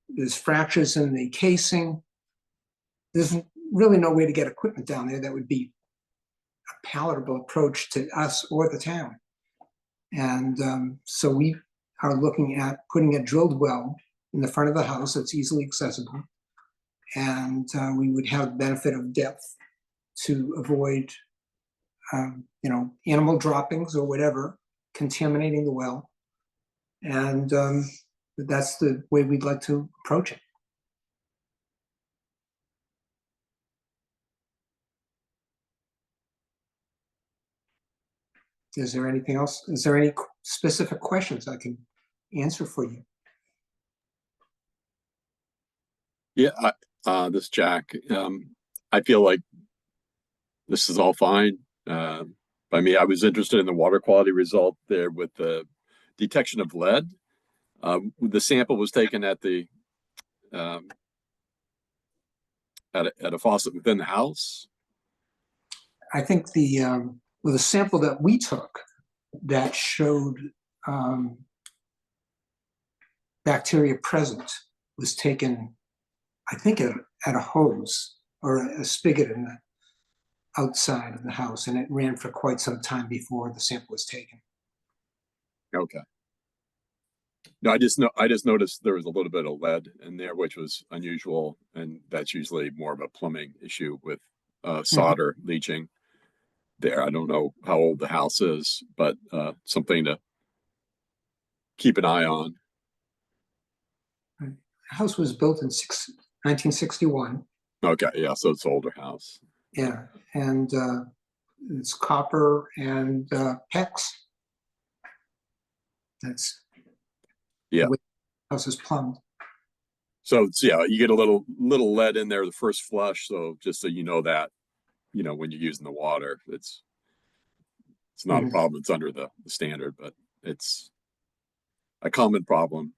there's fractures in the casing, there's really no way to get equipment down there that would be a palatable approach to us or the town. And so we are looking at putting a drilled well in the front of the house that's easily accessible. And we would have the benefit of depth to avoid, animal droppings or whatever contaminating the well. And that's the way we'd like to approach it. Is there anything else? Is there any specific questions I can answer for you? Yeah, this is Jack. I feel like this is all fine. By me, I was interested in the water quality result there with the detection of lead. The sample was taken at the at a faucet within the house. I think the sample that we took that showed bacteria present was taken, I think, at a hose or a spigot in the outside of the house, and it ran for quite some time before the sample was taken. Okay. No, I just noticed there was a little bit of lead in there, which was unusual, and that's usually more of a plumbing issue with solder leaching there. I don't know how old the house is, but something to keep an eye on. The house was built in 1961. Okay, yeah, so it's an older house. Yeah, and it's copper and PEX. That's Yeah. the way the house is plumbed. So it's, yeah, you get a little lead in there the first flush. So just so you know that, when you're using the water, it's not a problem. It's under the standard, but it's a common problem.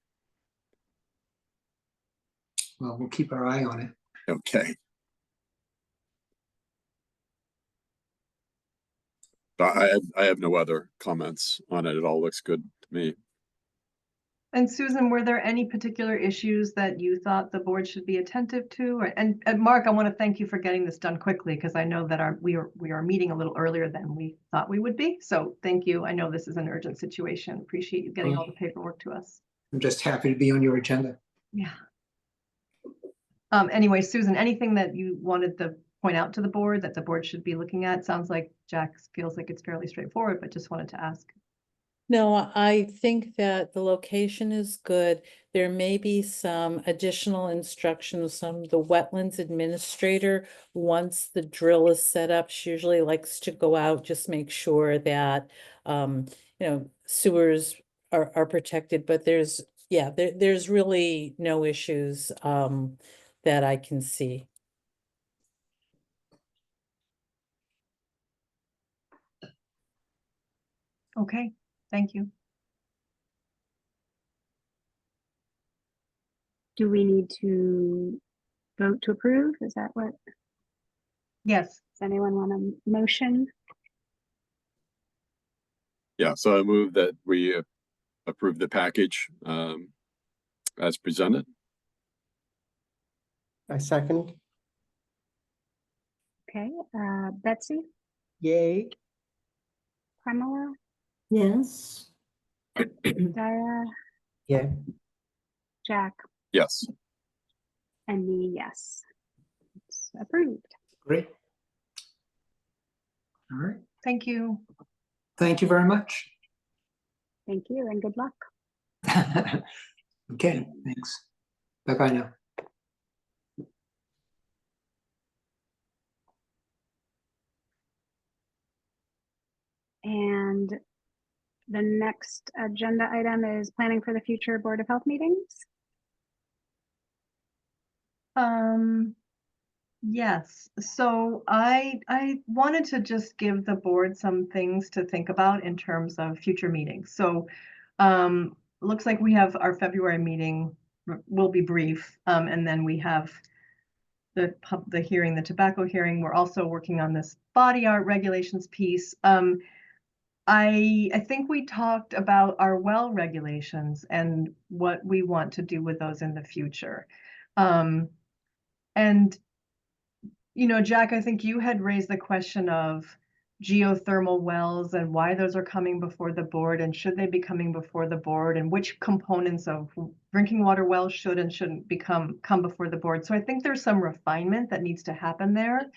Well, we'll keep our eye on it. Okay. But I have no other comments on it. It all looks good to me. And Susan, were there any particular issues that you thought the board should be attentive to? And Mark, I want to thank you for getting this done quickly, because I know that we are meeting a little earlier than we thought we would be. So thank you. I know this is an urgent situation. Appreciate you getting all the paperwork to us. I'm just happy to be on your agenda. Yeah. Anyway, Susan, anything that you wanted to point out to the board that the board should be looking at? Sounds like Jack feels like it's fairly straightforward, but just wanted to ask. No, I think that the location is good. There may be some additional instructions. The wetlands administrator, once the drill is set up, she usually likes to go out, just make sure that, sewers are protected, but there's really no issues, that I can see. Okay, thank you. Do we need to vote to approve? Is that what? Yes. Does anyone want a motion? Yeah, so I move that we approve the package as presented. I second. Okay, Betsy, Yay. Pamela, Yes. Dara, Yeah. Jack, Yes. and me, yes. It's approved. Great. All right. Thank you. Thank you very much. Thank you and good luck. Okay, thanks. Bye-bye now. And the next agenda item is planning for the future Board of Health meetings. Yes, so I wanted to just give the board some things to think about in terms of future meetings. So looks like we have our February meeting will be brief, and then we have the hearing, the tobacco hearing. We're also working on this body art regulations piece. I think we talked about our well regulations and what we want to do with those in the future. And you know, Jack, I think you had raised the question of geothermal wells and why those are coming before the board, and should they be coming before the board, and which components of drinking water wells should and shouldn't come before the board. So I think there's some refinement that needs to happen there.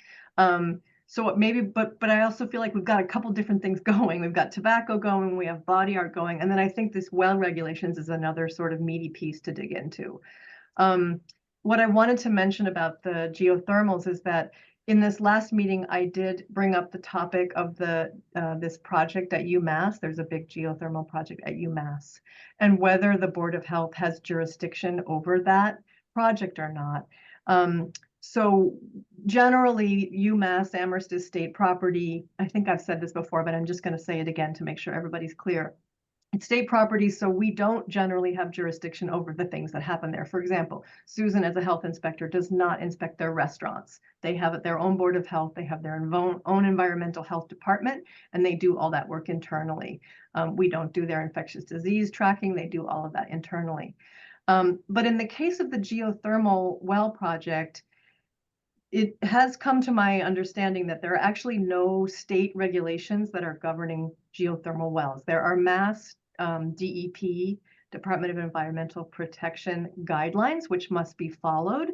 So maybe, but I also feel like we've got a couple different things going. We've got tobacco going, we have body art going, and then I think this well regulations is another sort of meaty piece to dig into. What I wanted to mention about the geothermals is that in this last meeting, I did bring up the topic of this project at UMass. There's a big geothermal project at UMass, and whether the Board of Health has jurisdiction over that project or not. So generally, UMass Amherst is state property. I think I've said this before, but I'm just going to say it again to make sure everybody's clear. It's state property, so we don't generally have jurisdiction over the things that happen there. For example, Susan, as a health inspector, does not inspect their restaurants. They have their own Board of Health, they have their own environmental health department, and they do all that work internally. We don't do their infectious disease tracking, they do all of that internally. But in the case of the geothermal well project, it has come to my understanding that there are actually no state regulations that are governing geothermal wells. There are Mass DEP, Department of Environmental Protection guidelines, which must be followed.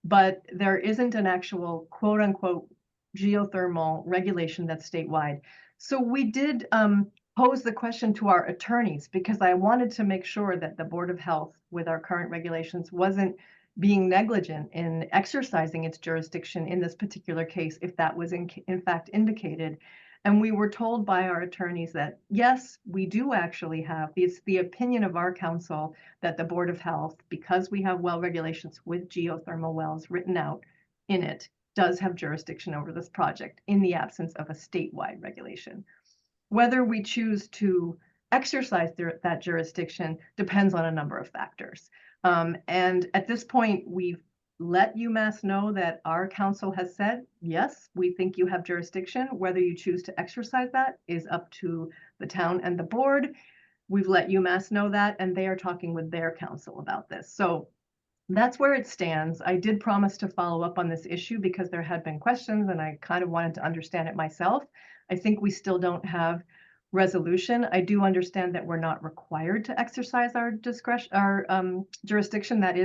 But there isn't an actual quote unquote geothermal regulation that's statewide. So we did pose the question to our attorneys because I wanted to make sure that the Board of Health with our current regulations wasn't being negligent in exercising its jurisdiction in this particular case, if that was in fact indicated. And we were told by our attorneys that, yes, we do actually have, it's the opinion of our council that the Board of Health, because we have well regulations with geothermal wells written out in it, does have jurisdiction over this project in the absence of a statewide regulation. Whether we choose to exercise that jurisdiction depends on a number of factors. And at this point, we've let UMass know that our council has said, yes, we think you have jurisdiction. Whether you choose to exercise that is up to the town and the board. We've let UMass know that, and they are talking with their council about this. So that's where it stands. I did promise to follow up on this issue because there had been questions and I kind of wanted to understand it myself. I think we still don't have resolution. I do understand that we're not required to exercise our discretion, our jurisdiction that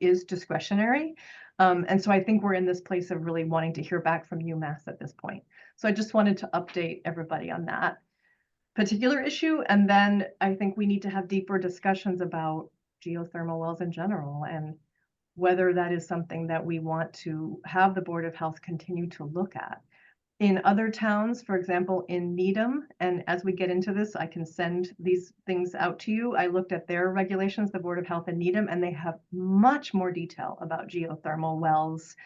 is discretionary. And so I think we're in this place of really wanting to hear back from UMass at this point. So I just wanted to update everybody on that particular issue. And then I think we need to have deeper discussions about geothermal wells in general and whether that is something that we want to have the Board of Health continue to look at. In other towns, for example, in Needham, and as we get into this, I can send these things out to you. I looked at their regulations, the Board of Health in Needham, and they have much more detail about geothermal wells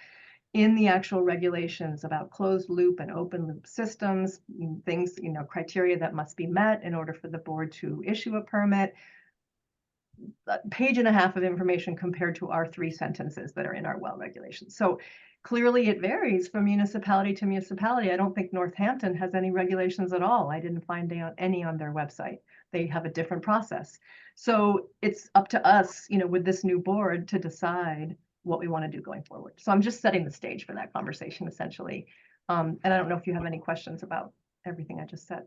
in the actual regulations about closed loop and open loop systems, things, you know, criteria that must be met in order for the board to issue a permit. A page and a half of information compared to our 3 sentences that are in our well regulations. So clearly it varies from municipality to municipality. I don't think Northampton has any regulations at all. I didn't find any on their website. They have a different process. So it's up to us, you know, with this new board to decide what we want to do going forward. So I'm just setting the stage for that conversation essentially. And I don't know if you have any questions about everything I just said.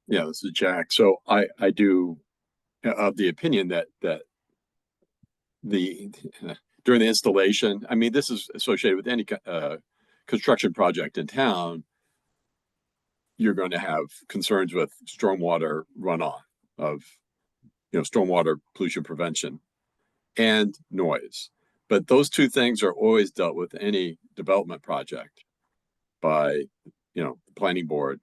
Yeah, this is Jack. So I do of the opinion that the during the installation, I mean, this is associated with any construction project in town. You're going to have concerns with stormwater runoff of, you know, stormwater pollution prevention and noise. But those two things are always dealt with any development project by, you know, the planning board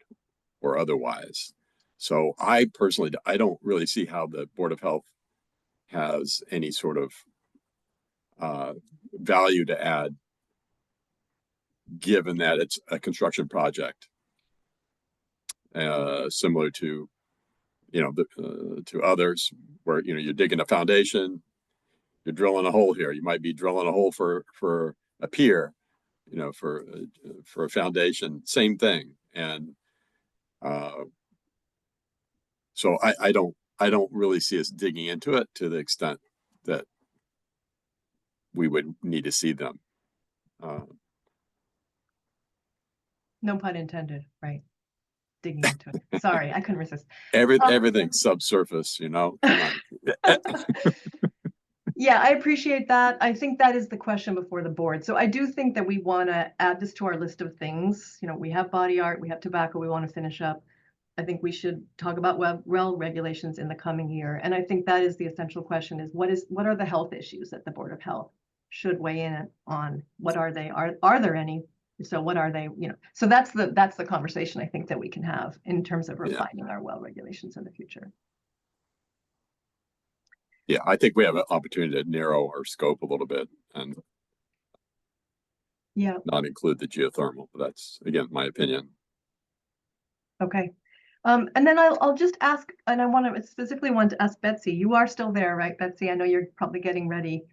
or otherwise. So I personally, I don't really see how the Board of Health has any sort of value to add, given that it's a construction project, similar to, you know, to others where, you know, you're digging a foundation, you're drilling a hole here. You might be drilling a hole for a pier, you know, for a foundation, same thing. And so I don't really see us digging into it to the extent that we would need to see them. No pun intended, right? Digging into it. Sorry, I couldn't resist. Everything's subsurface, you know. Come on. Yeah, I appreciate that. I think that is the question before the board. So I do think that we want to add this to our list of things. You know, we have body art, we have tobacco, we want to finish up. I think we should talk about well regulations in the coming year. And I think that is the essential question is what are the health issues that the Board of Health should weigh in on? What are they? Are there any? So what are they? You know, so that's the conversation I think that we can have in terms of refining our well regulations in the future. Yeah, I think we have an opportunity to narrow our scope a little bit and Yeah. not include the geothermal. But that's, again, my opinion. Okay. And then I'll just ask, and I specifically want to ask Betsy. You are still there, right, Betsy? I know you're probably getting ready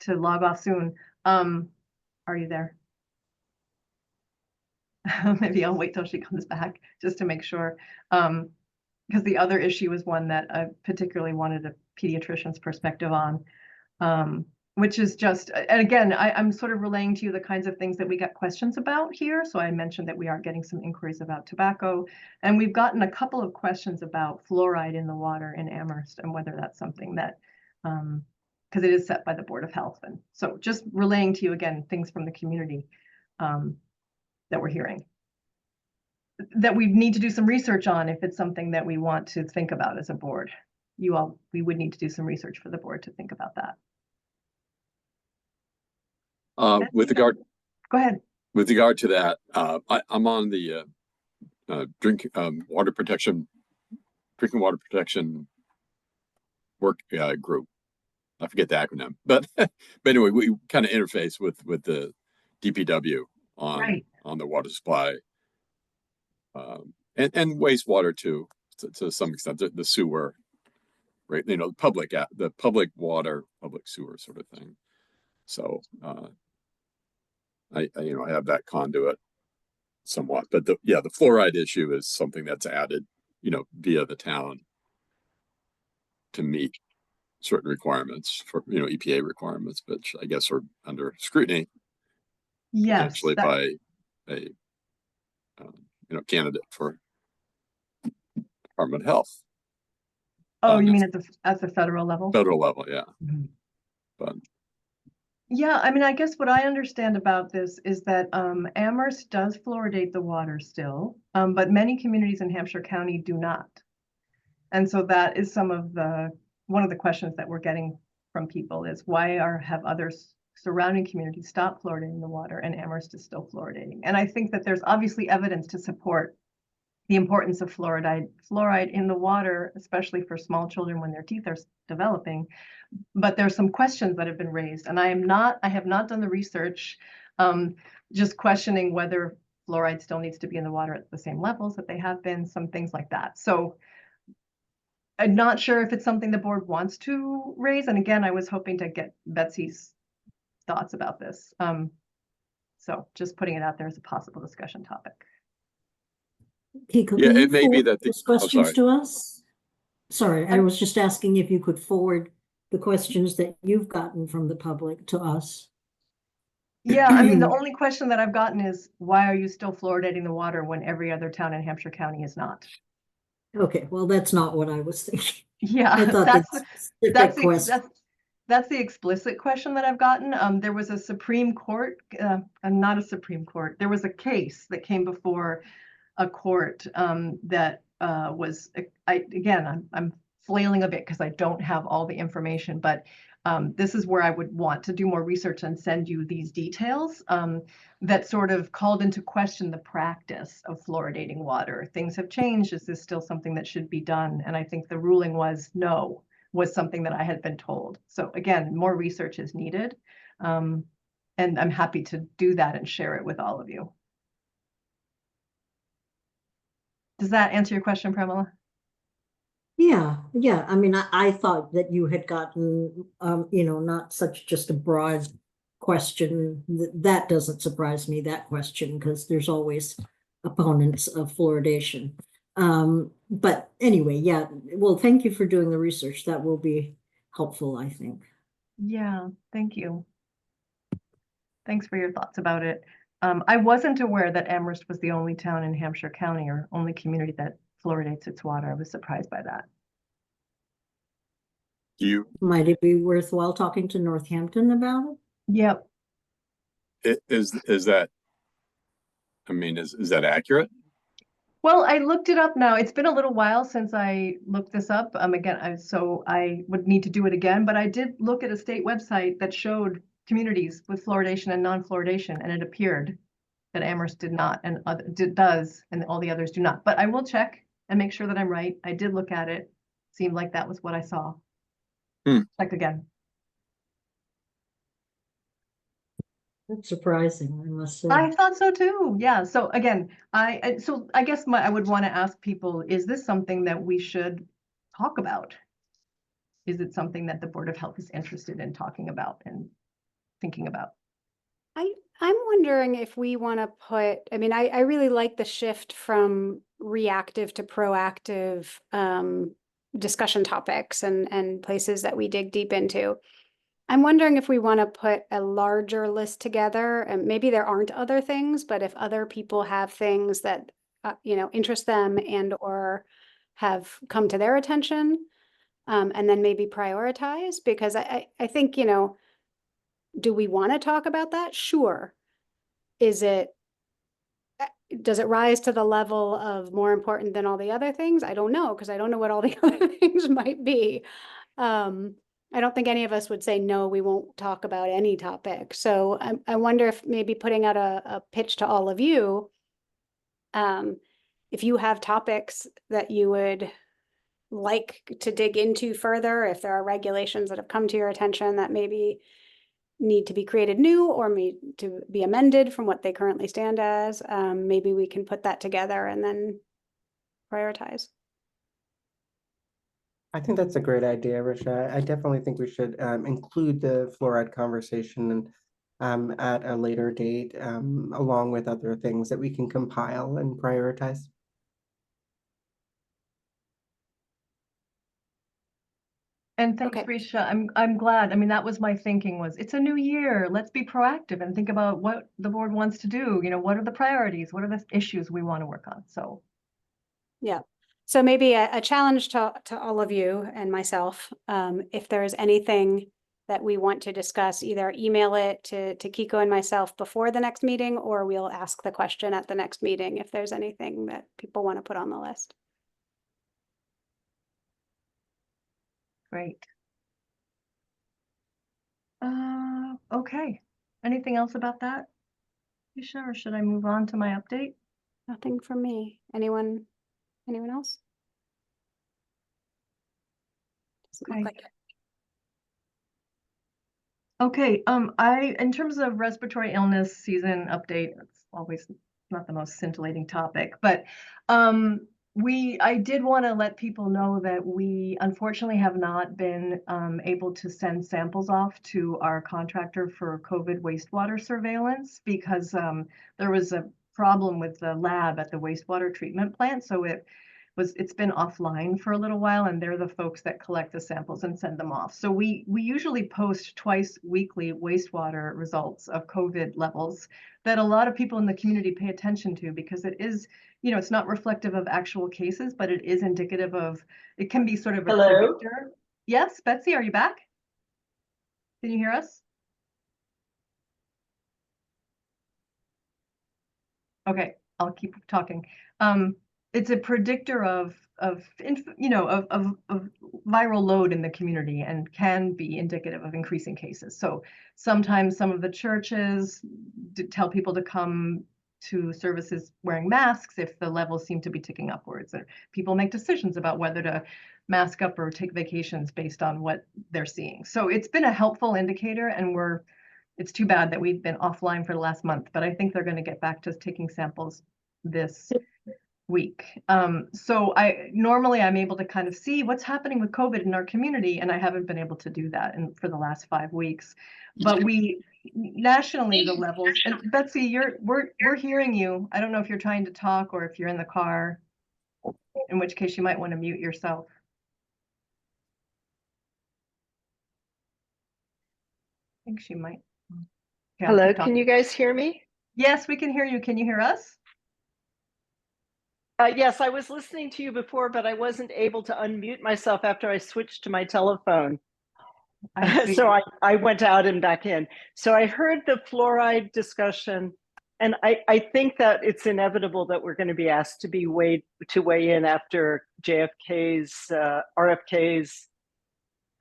to log off soon. Are you there? Maybe I'll wait till she comes back just to make sure. Because the other issue is one that I particularly wanted a pediatrician's perspective on, which is just, and again, I'm sort of relaying to you the kinds of things that we got questions about here. So I mentioned that we are getting some inquiries about tobacco, and we've gotten a couple of questions about fluoride in the water in Amherst and whether that's something that, because it is set by the Board of Health. And so just relaying to you again, things from the community that we're hearing, that we need to do some research on if it's something that we want to think about as a board. We would need to do some research for the board to think about that. With regard, go ahead. With regard to that, I'm on the drinking water protection work group. I forget the acronym, but anyway, we kind of interface with the DPW on the water supply, and wastewater too, to some extent, the sewer, right? You know, the public water, public sewer sort of thing. So I have that conduit somewhat, but the fluoride issue is something that's added, you know, via the town to meet certain requirements for, you know, EPA requirements, which I guess are under scrutiny. Yes, potentially by a candidate for Department of Health. Oh, you mean at the federal level? Federal level, yeah. Mm-hmm. But yeah, I mean, I guess what I understand about this is that Amherst does fluoridate the water still, but many communities in Hampshire County do not. And so that is one of the questions that we're getting from people is why have others surrounding communities stopped fluoridating the water and Amherst is still fluoridating? And I think that there's obviously evidence to support the importance of fluoride in the water, especially for small children when their teeth are developing. But there's some questions that have been raised, and I have not done the research, just questioning whether fluoride still needs to be in the water at the same levels that they have been, some things like that. So I'm not sure if it's something the board wants to raise. And again, I was hoping to get Betsy's thoughts about this. So just putting it out there as a possible discussion topic. Kiko, Yeah, can you it may be forward that those oh, questions sorry. to us? Sorry, I I'm- was just asking if you could forward the questions that you've gotten from the public to us. Yeah, I mean, the only question that I've gotten is, why are you still fluoridating the water when every other town in Hampshire County is not? Okay, well, that's not what I was thinking. Yeah, I thought that's that's the, a that's specific the, question. that's the explicit question that I've gotten. There was a Supreme Court, not a Supreme Court. There was a case that came before a court that was, I'm flailing a bit because I don't have all the information, but this is where I would want to do more research and send you these details that sort of called into question the practice of fluoridating water. Things have changed. Is this still something that should be done? And I think the ruling was no, was something that I had been told. So again, more research is needed. And I'm happy to do that and share it with all of you. Does that answer your question, Pramila? Yeah, I mean, I thought that you had gotten, not such just a broad question. That doesn't surprise me, that question, because there's always opponents of fluoridation. But anyway, yeah, well, thank you for doing the research. That will be helpful, I think. Yeah, thank you. Thanks for your thoughts about it. I wasn't aware that Amherst was the only town in Hampshire County or only community that fluoridates its water. I was surprised by that. Might it be worthwhile talking to Northampton about it? Yep. Is that, I mean, is that accurate? Well, I looked it up now. It's been a little while since I looked this up. Again, so I would need to do it again, but I did look at a state website that showed communities with fluoridation and non-fluoridation, and it appeared that Amherst did not and does, and all the others do not. But I will check and make sure that I'm right. I did look at it. Seemed like that was what I saw. Check again. That's surprising, I must say. I thought so too. Yeah. So again, I guess I would want to ask people, is this something that we should talk about? Is it something that the Board of Health is interested in talking about and thinking about? I'm wondering if we want to put, I mean, I really like the shift from reactive to proactive discussion topics and places that we dig deep into. I'm wondering if we want to put a larger list together, and maybe there aren't other things, but if other people have things that, interest them and or have come to their attention, and then maybe prioritize, because I think, do we want to talk about that? Sure. Does it rise to the level of more important than all the other things? I don't know, because I don't know what all the other things might be. I don't think any of us would say, no, we won't talk about any topic. So I wonder if maybe putting out a pitch to all of you, if you have topics that you would like to dig into further, if there are regulations that have come to your attention that maybe need to be created new or need to be amended from what they currently stand as, maybe we can put that together and then prioritize. I think that's a great idea, Risha. I definitely think we should include the fluoride conversation at a later date, along with other things that we can compile and prioritize. And thanks, Okay. Risha. I'm glad. I mean, that was my thinking, was it's a new year. Let's be proactive and think about what the board wants to do. What are the priorities? What are the issues we want to work on? So yeah. So maybe a challenge to all of you and myself, if there is anything that we want to discuss, either email it to Kiko and myself before the next meeting, or we'll ask the question at the next meeting if there's anything that people want to put on the list. great. Okay. Anything else about that, Risha, or should I move on to my update? Nothing from me. Anyone else? Doesn't Okay. look like it. Okay, in terms of respiratory illness season update, it's always not the most scintillating topic, but I did want to let people know that we unfortunately have not been able to send samples off to our contractor for COVID wastewater surveillance because there was a problem with the lab at the wastewater treatment plant. So it's been offline for a little while, and they're the folks that collect the samples and send them off. So we usually post twice weekly wastewater results of COVID levels that a lot of people in the community pay attention to because it is, it's not reflective of actual cases, but it is indicative of, it can be sort of a predictor. Yes, Betsy, are you back? Can you hear us? Okay, I'll keep talking. It's a predictor of viral load in the community and can be indicative of increasing cases. So sometimes some of the churches tell people to come to services wearing masks if the levels seem to be ticking upwards, and people make decisions about whether to mask up or take vacations based on what they're seeing. So it's been a helpful indicator, and it's too bad that we've been offline for the last month, but I think they're going to get back to taking samples this week. So normally I'm able to kind of see what's happening with COVID in our community, and I haven't been able to do that for the last 5 weeks. But nationally, the levels, and Betsy, we're hearing you. I don't know if you're trying to talk or if you're in the car, in which case you might want to mute yourself. I think she might. Okay, Hello, can you guys hear me? Yes, we can hear you. Can you hear us? Yes, I was listening to you before, but I wasn't able to unmute myself after I switched to my telephone. So I went out and back in. So I heard the fluoride discussion, and I think that it's inevitable that we're going to be asked to weigh in after RFK's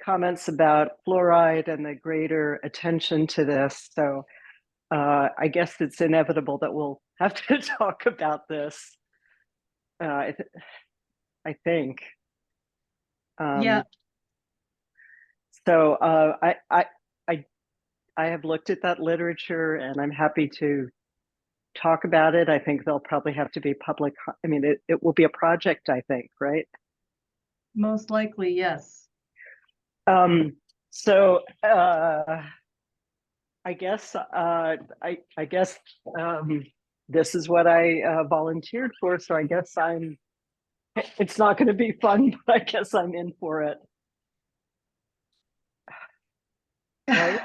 comments about fluoride and the greater attention to this. So I guess it's inevitable that we'll have to talk about this. I think. Yeah. So I have looked at that literature, and I'm happy to talk about it. I think there'll probably have to be public. I mean, it will be a project, I think, right? Most likely, yes. So I guess this is what I volunteered for. So I guess it's not going to be fun, but I guess I'm in for it. Right?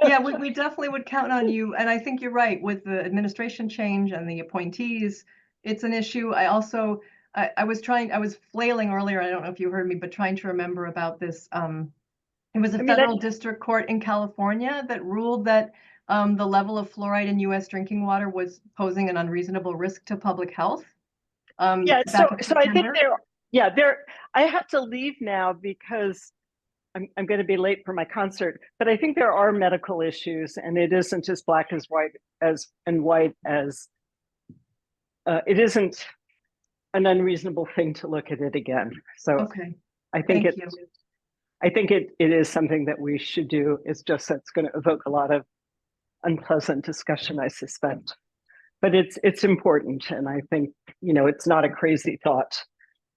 Yeah, we definitely would count on you. And I think you're right, with the administration change and the appointees, it's an issue. I also, I was flailing earlier, I don't know if you heard me, but trying to remember about this. It was a federal district court in California that ruled that the level of fluoride in US drinking water was posing an unreasonable risk to public health. Yeah, so I think I have to leave now because I'm going to be late for my concert, but I think there are medical issues, and it isn't as black as white as it isn't an unreasonable thing to look at it again. So okay. I think it is something that we should do. It's just that's going to evoke a lot of unpleasant discussion, I suspect. But it's important, and I think it's not a crazy thought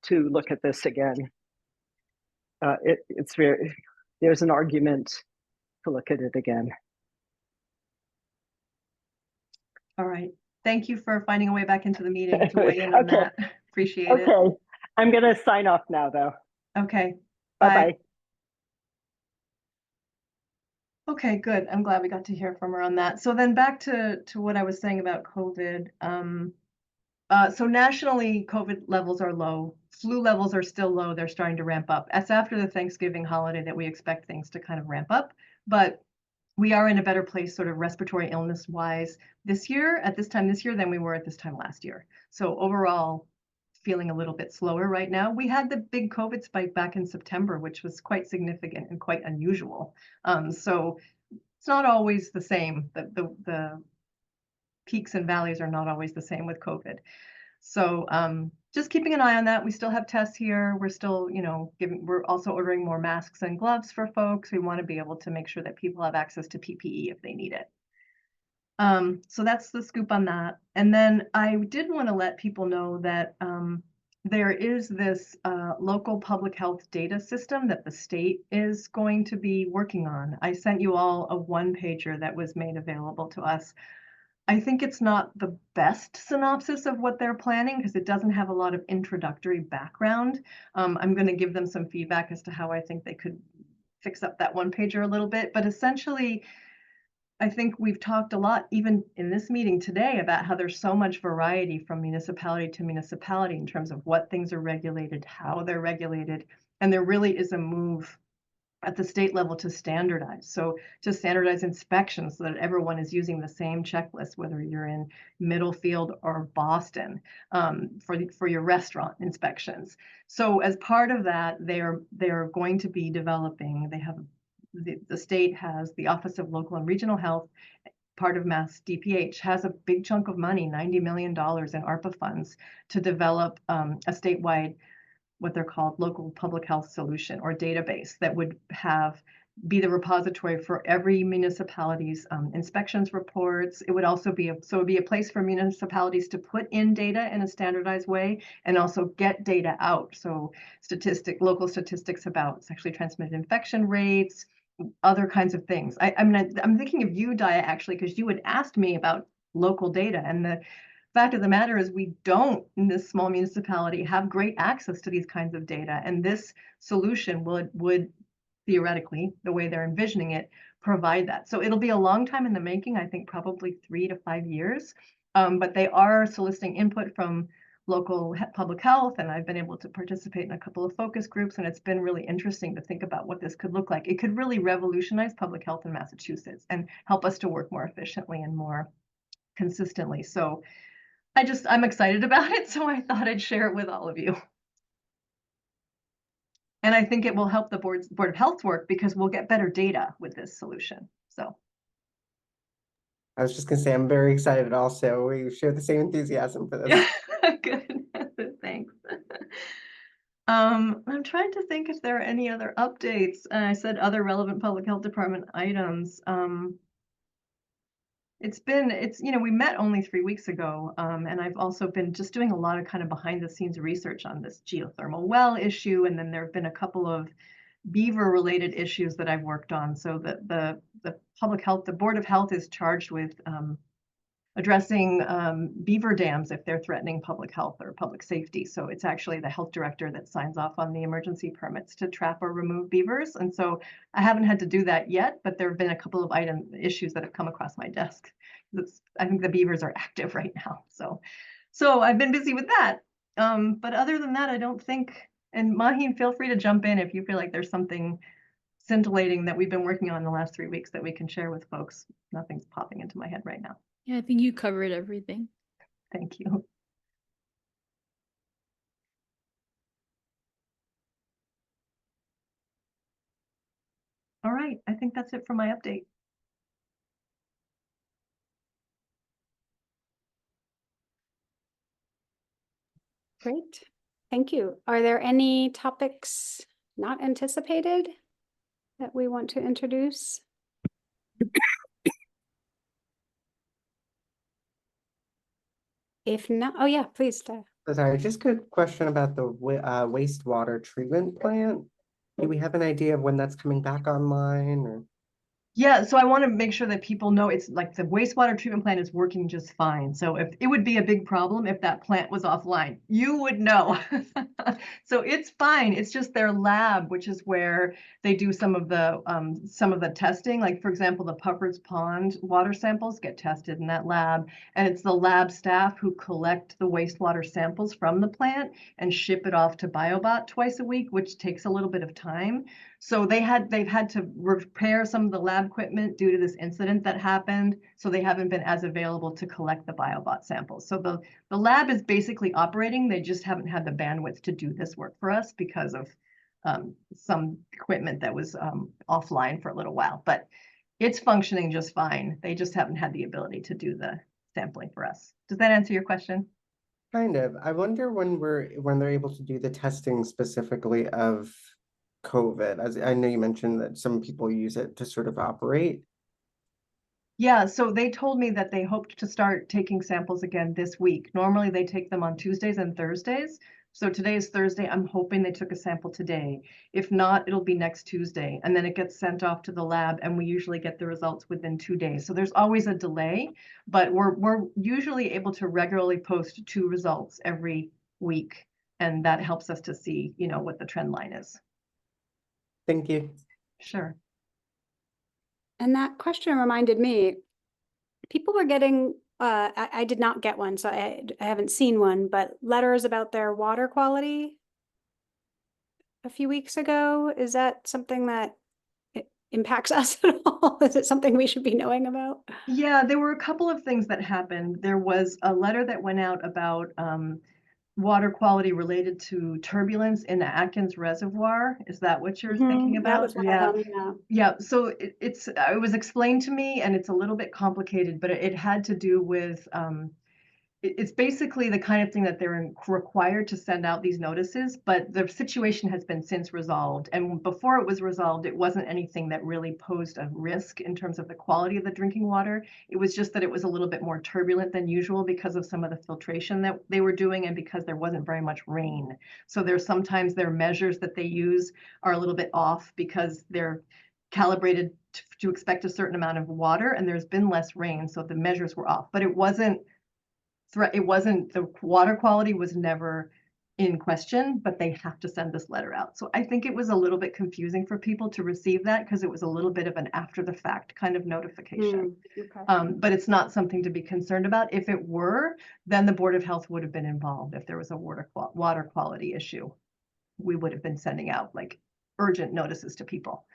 to look at this again. There's an argument to look at it again. All right. Thank you for finding a way back into the meeting to weigh in on that. Appreciate it. Okay. I'm going to sign off now, though. Okay. Bye-bye. Okay, good. I'm glad we got to hear from her on that. So then back to what I was saying about COVID. So nationally, COVID levels are low. Flu levels are still low. They're starting to ramp up. It's after the Thanksgiving holiday that we expect things to kind of ramp up. But we are in a better place sort of respiratory illness wise at this time this year than we were at this time last year. So overall, feeling a little bit slower right now. We had the big COVID spike back in September, which was quite significant and quite unusual. So it's not always the same. The peaks and valleys are not always the same with COVID. So just keeping an eye on that. We still have tests here. We're still, we're also ordering more masks and gloves for folks. We want to be able to make sure that people have access to PPE if they need it. So that's the scoop on that. And then I did want to let people know that there is this local public health data system that the state is going to be working on. I sent you all a one-pager that was made available to us. I think it's not the best synopsis of what they're planning because it doesn't have a lot of introductory background. I'm going to give them some feedback as to how I think they could fix up that one-pager a little bit. But essentially, I think we've talked a lot, even in this meeting today, about how there's so much variety from municipality to municipality in terms of what things are regulated, how they're regulated, and there really is a move at the state level to standardize. So to standardize inspections so that everyone is using the same checklist, whether you're in Middlefield or Boston, for your restaurant inspections. So as part of that, they're going to be developing, they have the state has the Office of Local and Regional Health, part of Mass DPH, has a big chunk of money, $90 million in ARPA funds, to develop a statewide, what they're called, local public health solution or database that would be the repository for every municipality's inspections reports. It would also be it'd be a place for municipalities to put in data in a standardized way and also get data out. So local statistics about sexually transmitted infection rates, other kinds of things. I'm thinking of you, Dia, actually, because you had asked me about local data, and the fact of the matter is we don't, in this small municipality, have great access to these kinds of data, and this solution would theoretically, the way they're envisioning it, provide that. So it'll be a long time in the making, I think probably 3 to 5 years, but they are soliciting input from local public health, and I've been able to participate in a couple of focus groups, and it's been really interesting to think about what this could look like. It could really revolutionize public health in Massachusetts and help us to work more efficiently and more consistently. So I'm excited about it, so I thought I'd share it with all of you. And I think it will help the Board of Health work because we'll get better data with this solution. So I was just gonna say, I'm very excited also. We share the same enthusiasm for this. good. Thanks. I'm trying to think if there are any other updates. I said other relevant public health department items. We met only 3 weeks ago, and I've also been just doing a lot of kind of behind the scenes research on this geothermal well issue, and then there have been a couple of beaver related issues that I've worked on. So the public health, the Board of Health is charged with addressing beaver dams if they're threatening public health or public safety. So it's actually the health director that signs off on the emergency permits to trap or remove beavers. And so I haven't had to do that yet, but there have been a couple of issues that have come across my desk. I think the beavers are active right now. So I've been busy with that. But other than that, I don't think, and Maheen, feel free to jump in if you feel like there's something scintillating that we've been working on the last 3 weeks that we can share with folks. Nothing's popping into my head right now. Yeah, I think you covered everything. Thank you. All right, I think that's it for my update. Great. Thank you. Are there any topics not anticipated that we want to introduce? If not, oh yeah, please. Sorry, just a quick question about the wastewater treatment plant. Do we have an idea of when that's coming back online, or? Yeah, so I want to make sure that people know it's like the wastewater treatment plant is working just fine. So if it would be a big problem if that plant was offline, you would know. So it's fine. It's just their lab, which is where they do some of the testing. Like for example, the Puffer's Pond water samples get tested in that lab, and it's the lab staff who collect the wastewater samples from the plant and ship it off to BioBot twice a week, which takes a little bit of time. So they've had to repair some of the lab equipment due to this incident that happened. So they haven't been as available to collect the BioBot samples. So the lab is basically operating. They just haven't had the bandwidth to do this work for us because of some equipment that was offline for a little while. But it's functioning just fine. They just haven't had the ability to do the sampling for us. Does that answer your question? Kind of. I wonder when they're able to do the testing specifically of COVID, as I know you mentioned that some people use it to sort of operate. Yeah, so they told me that they hoped to start taking samples again this week. Normally they take them on Tuesdays and Thursdays. So today is Thursday. I'm hoping they took a sample today. If not, it'll be next Tuesday. And then it gets sent off to the lab and we usually get the results within 2 days. So there's always a delay, but we're usually able to regularly post 2 results every week. And that helps us to see, you know, what the trend line is. Thank you. Sure. And that question reminded me, people were getting, I did not get one, so I haven't seen one, but letters about their water quality a few weeks ago. Is that something that impacts us at all? Is it something we should be knowing about? Yeah, there were a couple of things that happened. There was a letter that went out about water quality related to turbulence in the Atkins Reservoir. Is that what you're thinking That about? was one Yeah. of them, yeah. Yeah, so it was explained to me and it's a little bit complicated, but it had to do with it's basically the kind of thing that they're required to send out these notices, but the situation has been since resolved. And before it was resolved, it wasn't anything that really posed a risk in terms of the quality of the drinking water. It was just that it was a little bit more turbulent than usual because of some of the filtration that they were doing and because there wasn't very much rain. So there's sometimes their measures that they use are a little bit off because they're calibrated to expect a certain amount of water and there's been less rain, so the measures were off. But it wasn't the water quality was never in question, but they have to send this letter out. So I think it was a little bit confusing for people to receive that because it was a little bit of an after the fact kind of notification. Okay. But it's not something to be concerned about. If it were, then the Board of Health would have been involved. If there was a water quality issue, we would have been sending out like urgent notices to people,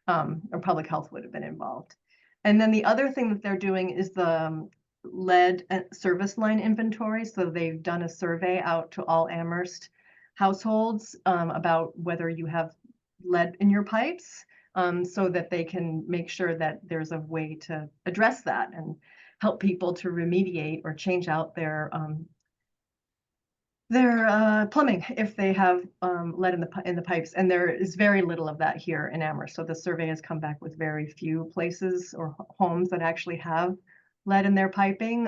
or public health would have been involved. And then the other thing that they're doing is the lead service line inventory. So they've done a survey out to all Amherst households about whether you have lead in your pipes, so that they can make sure that there's a way to address that and help people to remediate or change out their plumbing if they have lead in the pipes. And there is very little of that here in Amherst. So the survey has come back with very few places or homes that actually have lead in their piping,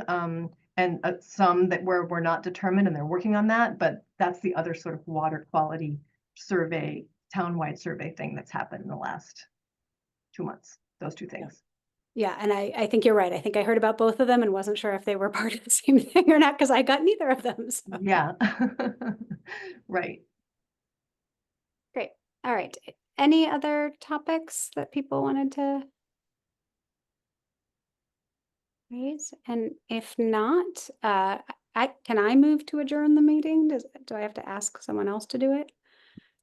and some that were not determined, and they're working on that. But that's the other sort of water quality survey, townwide survey thing that's happened in the last 2 months. Those two things. Yeah, and I think you're right. I think I heard about both of them and wasn't sure if they were part of the same thing or not because I got neither of them. So. Yeah. Right. Great. All right. Any other topics that people wanted to raise? And if not, can I move to adjourn the meeting? Do I have to ask someone else to do it?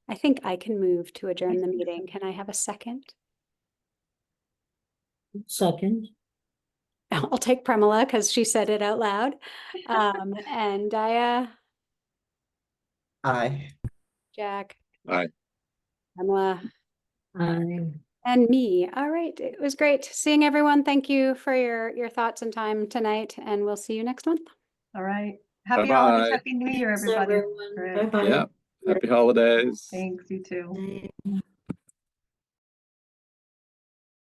I think I can move to adjourn the meeting. Can I have a second? Second. I'll take Premila because she said it out loud. And Daya, Aye. Jack. Aye. Premila. Aye. And me. All right. It was great seeing everyone. Thank you for your thoughts and time tonight, and we'll see you next month. All right. Happy Bye-bye. holidays. Happy New Year, Thanks, everybody. everyone. All right. Bye-bye. Yeah. Happy holidays. Thanks, you too. Bye.